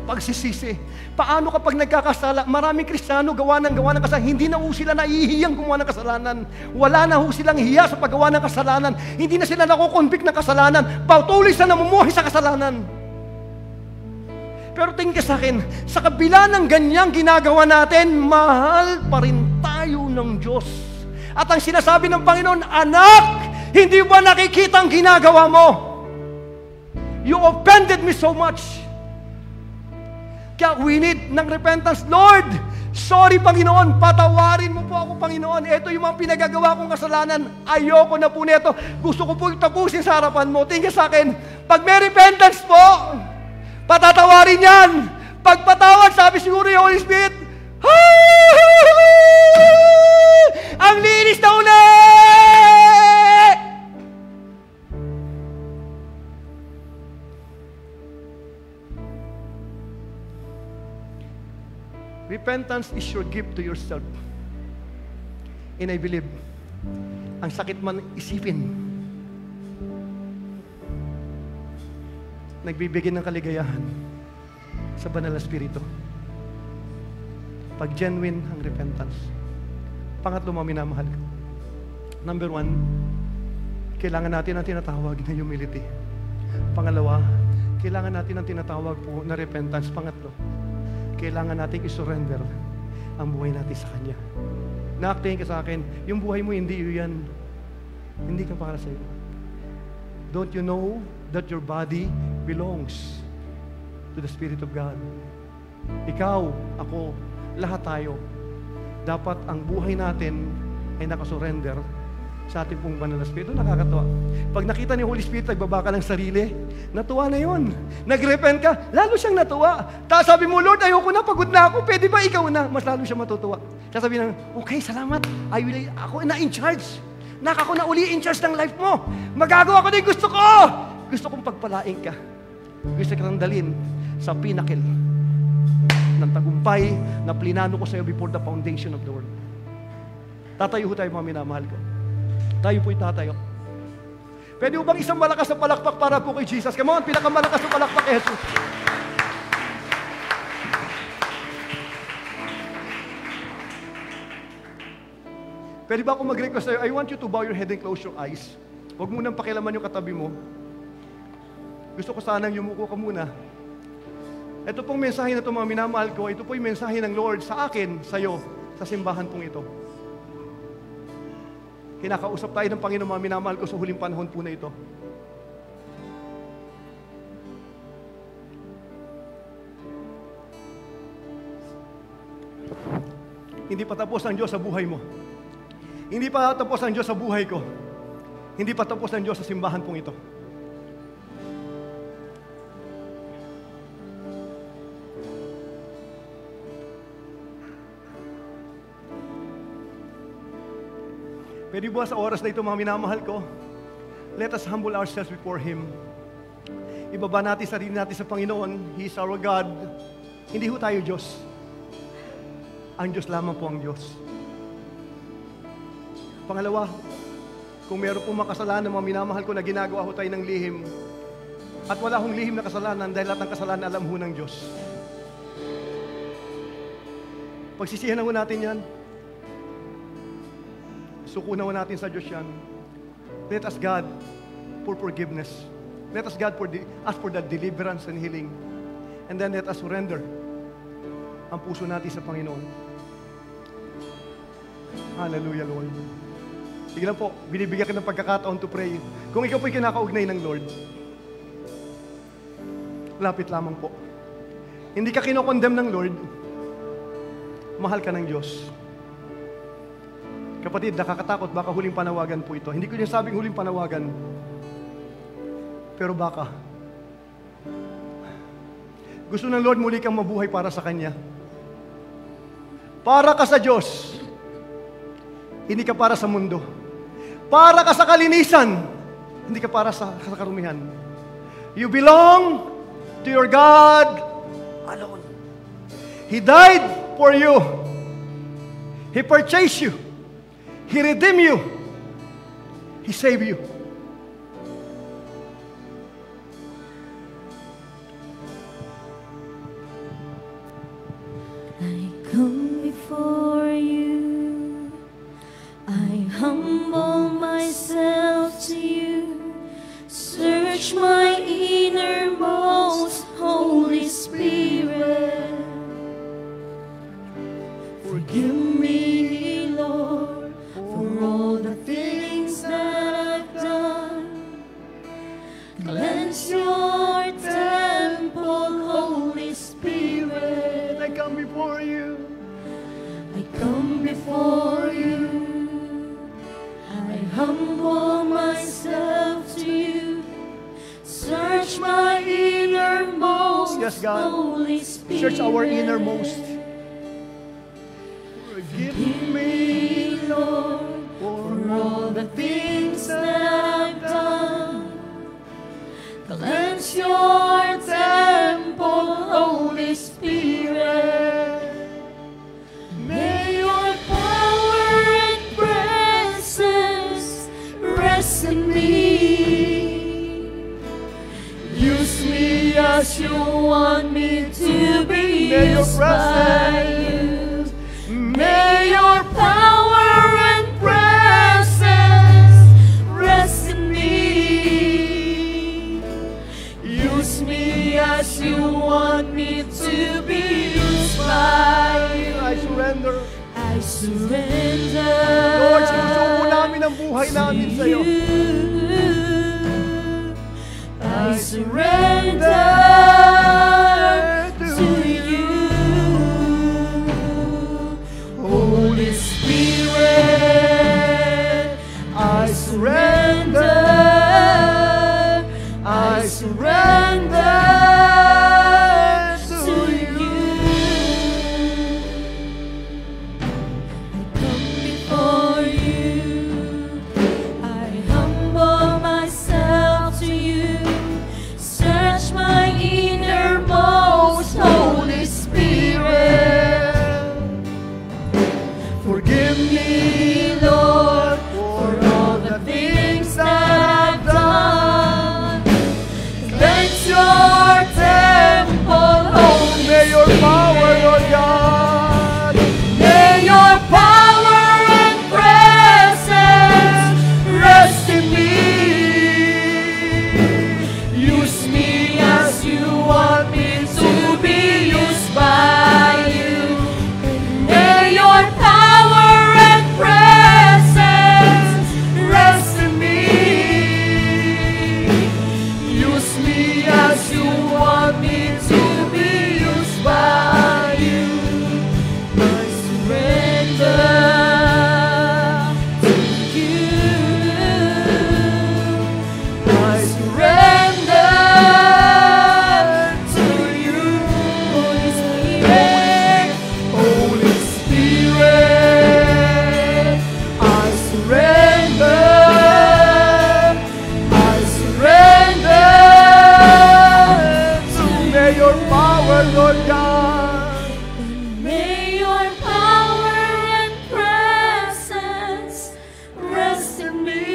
Pagsisisi. Paano kapag nagkakasala? Maraming Kristiyano gawa ng kasalanan. Hindi na ho sila naihiyang gumawa ng kasalanan. Wala na ho silang hiya sa paggawa ng kasalanan. Hindi na sila nakukonvict ng kasalanan. Patuloy sa namumuhay sa kasalanan. Pero tingin ka sa akin, sa kabila ng ganyang ginagawa natin, mahal pa rin tayo ng Diyos. At ang sinasabi ng Panginoon, anak, hindi ba nakikita ang ginagawa mo? You offended me so much. Kaya we need ng repentance. Lord, sorry Panginoon, patawarin mo po ako, Panginoon. Ito yung mga pinagagawa kong kasalanan. Ayoko na po nito. Gusto ko po tapusin sa harapan mo. Tingin sa akin, pag may repentance po, patatawarin yan. Pagpatawad, sabi siguro yung Holy Spirit, ang linis na uli! Repentance is your gift to yourself. And I believe, ang sakit man isipin, nagbibigay ng kaligayahan sa banal na Espiritu. Pag genuine ang repentance. Pangatlo, mga minamahal ko. Number 1, kailangan natin ang tinatawag na humility. Pangalawa, kailangan natin ang tinatawag po na repentance. Pangatlo, kailangan natin i-surrender ang buhay natin sa Kanya. Naaktingin ka sa akin, yung buhay mo hindi yan. Hindi ka para sa'yo. Don't you know that your body belongs to the Spirit of God? Ikaw, ako, lahat tayo. Dapat ang buhay natin ay nakasurrender sa ating pong banal na Espiritu. Nakakatawa. Pag nakita ni Holy Spirit, nagbaba ka ng sarili, natuwa na yun. Nag-repent ka, lalo siyang natuwa. Tapos sabi mo, Lord, ayoko na, pagod na ako, pwede ba ikaw na? Mas lalo siya matutuwa. Kaya sabi na, okay, salamat. Ako na in charge. Ako na uli in charge ng life mo. Magagawa ko na yung gusto ko. Gusto kong pagpalain ka. Gusto kitang dalhin sa pinnacle ng tagumpay na plinano ko sa iyo before the foundation of the world. Tatayo tayo, mga minamahal ko. Tayo po'y tatayo. Pwede mo bang isang malakas na palakpak para po kay Jesus? Come on, pinakamalakas na palakpak kay Jesus. Pwede ba ako mag-request sa'yo? I want you to bow your head and close your eyes. Huwag mo nang pakialaman yung katabi mo. Gusto ko sanang yumuko ka muna. Ito pong mensahe na ito, mga minamahal ko, ito po yung mensahe ng Lord sa akin, sa'yo, sa simbahan pong ito. Kinakausap tayo ng Panginoon, mga minamahal ko, sa huling panahon po na ito. Hindi pa tapos ang Diyos sa buhay mo. Hindi pa tapos ang Diyos sa buhay ko. Hindi pa tapos ang Diyos sa simbahan pong ito. Pwede ba sa oras na ito, mga minamahal ko, let us humble ourselves before Him. Ibaba natin sarili natin sa Panginoon. He is our God. Hindi ho tayo Diyos. Ang Diyos lamang po ang Diyos. Pangalawa, kung meron po makasalanan, mga minamahal ko, na ginagawa ho tayo ng lihim, at wala hong lihim na kasalanan dahil lahat ng kasalanan alam ho ng Diyos. Pagsisihan ho natin yan. Sukunawan natin sa Diyos yan. Let us God for forgiveness. Let us God ask for that deliverance and healing. And then let us surrender ang puso natin sa Panginoon. Hallelujah, Lord. Sige lang po, binibigyan ka ng pagkakataon to pray. Kung ikaw po'y kinakaugnay ng Lord, lapit lamang po. Hindi ka kinokondem ng Lord, mahal ka ng Diyos. Kapatid, nakakatakot, baka huling panawagan po ito. Hindi ko niya sabing huling panawagan. Pero baka. Gusto ng Lord muli kang mabuhay para sa Kanya. Para ka sa Diyos. Hindi ka para sa mundo. Para ka sa kalinisan. Hindi ka para sa karumihan. You belong to your God alone. He died for you. He purchased you. He redeemed you. He saved you. I come before you. I humble myself to you. Search my innermost, Holy Spirit. Forgive me, Lord, for all the things that I've done. God. Holy Spirit. Search our innermost. Forgive me, Lord, for all the things that I've done. Cleanse your temple, Holy Spirit. May your power and presence rest in me. Use me as you want me to be May your used by you. May your power and presence rest in me. Use me as you want me to be used by you. I surrender. I surrender. Lord, sinusuko namin ang buhay namin sa iyo. I surrender to you. Holy Spirit, I surrender. I surrender to you. I come before you. I humble myself to you. Search my innermost, Holy Spirit. Forgive me, Lord, for all the things that I've done. Cleanse your temple, Holy May your power, Spirit. Lord God. May your power and presence rest in me. Use me as you want me to be used by you. May your power and presence rest in me. Use me as you want me to be used by you. I surrender to you. I surrender to you. Holy Spirit, Holy Spirit, I surrender. I surrender to May your power, Lord God. May your power and presence rest in me.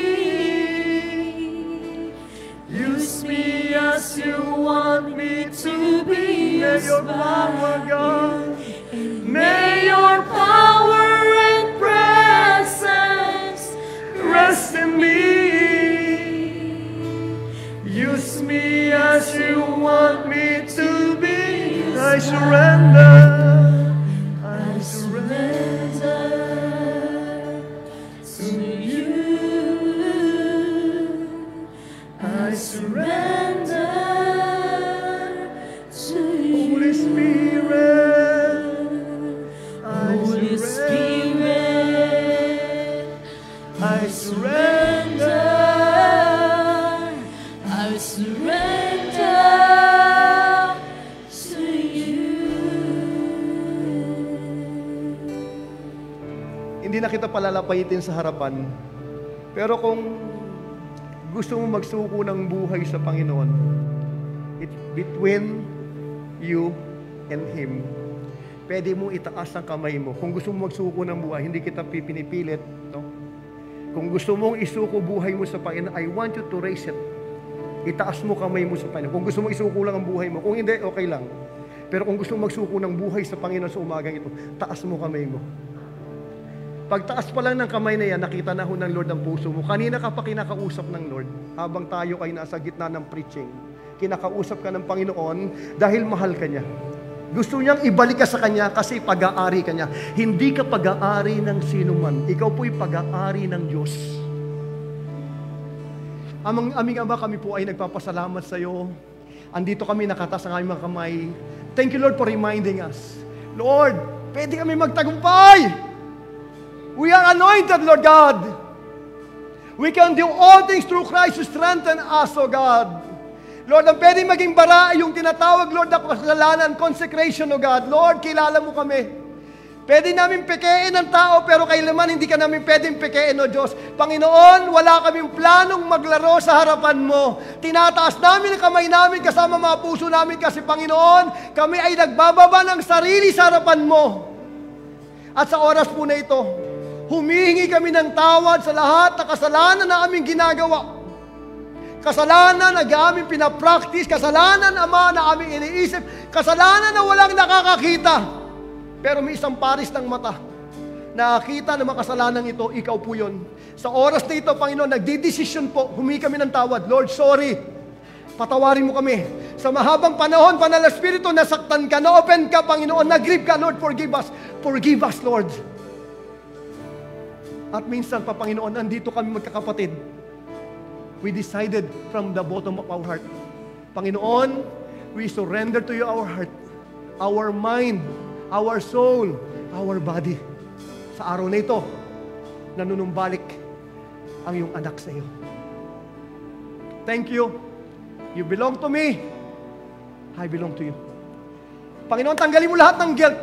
Use me as you want me to be May used your by power, God. May your power and presence Rest in me. Use me as you want me to be. I surrender. I surrender. to you. I surrender to you. Holy Spirit. I Holy surrender. Spirit, I surrender. I surrender to you. Hindi na kita palalapayitin sa harapan. Pero kung gusto mo magsuko ng buhay sa Panginoon, it's between you and Him. Pwede mo itaas ang kamay mo. Kung gusto mo magsuko ng buhay, hindi kita pinipilit. No? Kung gusto mong isuko buhay mo sa Panginoon, I want you to raise it. Itaas mo kamay mo sa Panginoon. Kung gusto mo isuko lang ang buhay mo, kung hindi, okay lang. Pero kung gusto mo magsuko ng buhay sa Panginoon sa umagang ito, taas mo kamay mo. Pagtaas pa lang ng kamay na yan, nakita na ho ng Lord ang puso mo. Kanina ka pa kinakausap ng Lord, habang tayo ay nasa gitna ng preaching. Kinakausap ka ng Panginoon dahil mahal ka niya. Gusto niyang ibalik ka sa Kanya kasi pag-aari ka niya. Hindi ka pag-aari ng sino man. Ikaw po'y pag-aari ng Diyos. Aming Ama, kami po ay nagpapasalamat sa iyo. Andito kami nakataas ng aming mga kamay. Thank you, Lord, for reminding us. Lord, pwede kami magtagumpay. We are anointed, Lord God. We can do all things through Christ who strengthens us, O God. Lord, ang pwede maging bara ay yung tinatawag, Lord, na kasalanan, consecration, O God. Lord, kilala mo kami. Pwede namin pekein ang tao, pero kailanman hindi ka namin pwedeng pekein, O Diyos. Panginoon, wala kaming planong maglaro sa harapan mo. Tinataas namin ang kamay namin kasama mga puso namin kasi, Panginoon, kami ay nagbababa ng sarili sa harapan mo. At sa oras po na ito, humihingi kami ng tawad sa lahat na kasalanan na aming ginagawa. Kasalanan na aming pinapractice, kasalanan, Ama, na aming iniisip, kasalanan na walang nakakakita. Pero may isang paris ng mata. Nakakita ng mga kasalanan ito, ikaw po yun. Sa oras na ito, Panginoon, nagdidesisyon po, humingi kami ng tawad. Lord, sorry. Patawarin mo kami. Sa mahabang panahon, Banal na Espiritu, nasaktan ka, na-open ka, Panginoon, nag-grieve ka, Lord, forgive us. Forgive us, Lord. At minsan pa, Panginoon, nandito kami magkakapatid. We decided from the bottom of our heart. Panginoon, we surrender to you our heart, our mind, our soul, our body. Sa araw na ito, nanunumbalik ang iyong anak sa iyo. Thank you. You belong to me. I belong to you. Panginoon, tanggalin mo lahat ng guilt.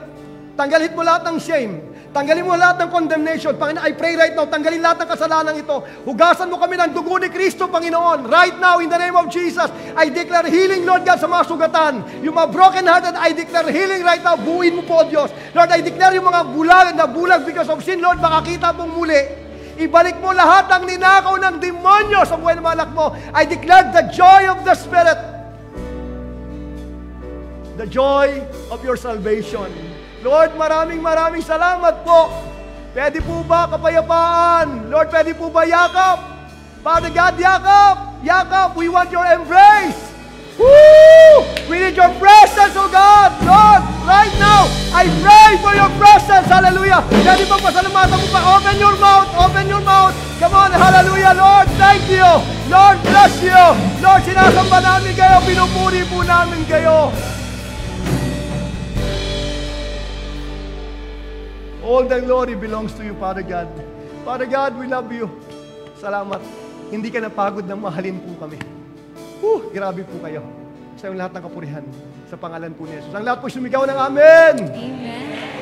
Tanggalin mo lahat ng shame. Tanggalin mo lahat ng condemnation. Panginoon, I pray right now, tanggalin lahat ng kasalanan ito. Hugasan mo kami ng dugo ni Kristo, Panginoon. Right now, in the name of Jesus, I declare healing, Lord God, sa mga sugatan. Yung mga broken hearted, I declare healing right now. Buuin mo po, Diyos. Lord, I declare yung mga bulag because of sin, Lord, makakita pong muli. Ibalik mo lahat ng ninakaw ng demonyo sa buhay ng mga anak mo. I declare the joy of the Spirit. The joy of your salvation. Lord, maraming salamat po. Pwede po ba kapayapaan? Lord, pwede po ba yakap? Father God, yakap! Yakap, we want your embrace! Woo! We need your presence, oh God! Lord, right now, I pray for your presence. Hallelujah! Pwede ba pasalamatan mo pa? Open your mouth! Open your mouth! Come on, hallelujah! Lord, thank you! Lord, bless you! Lord, sinasamba namin kayo. Pinupuri po namin kayo. All the glory belongs to you, Father God. Father God, we love you. Salamat. Hindi ka napagod na mahalin po kami. Grabe po kayo. Sa iyong lahat ng kapurihan. Sa pangalan po ni Jesus. Ang lahat po sumigaw ng Amen. Amen.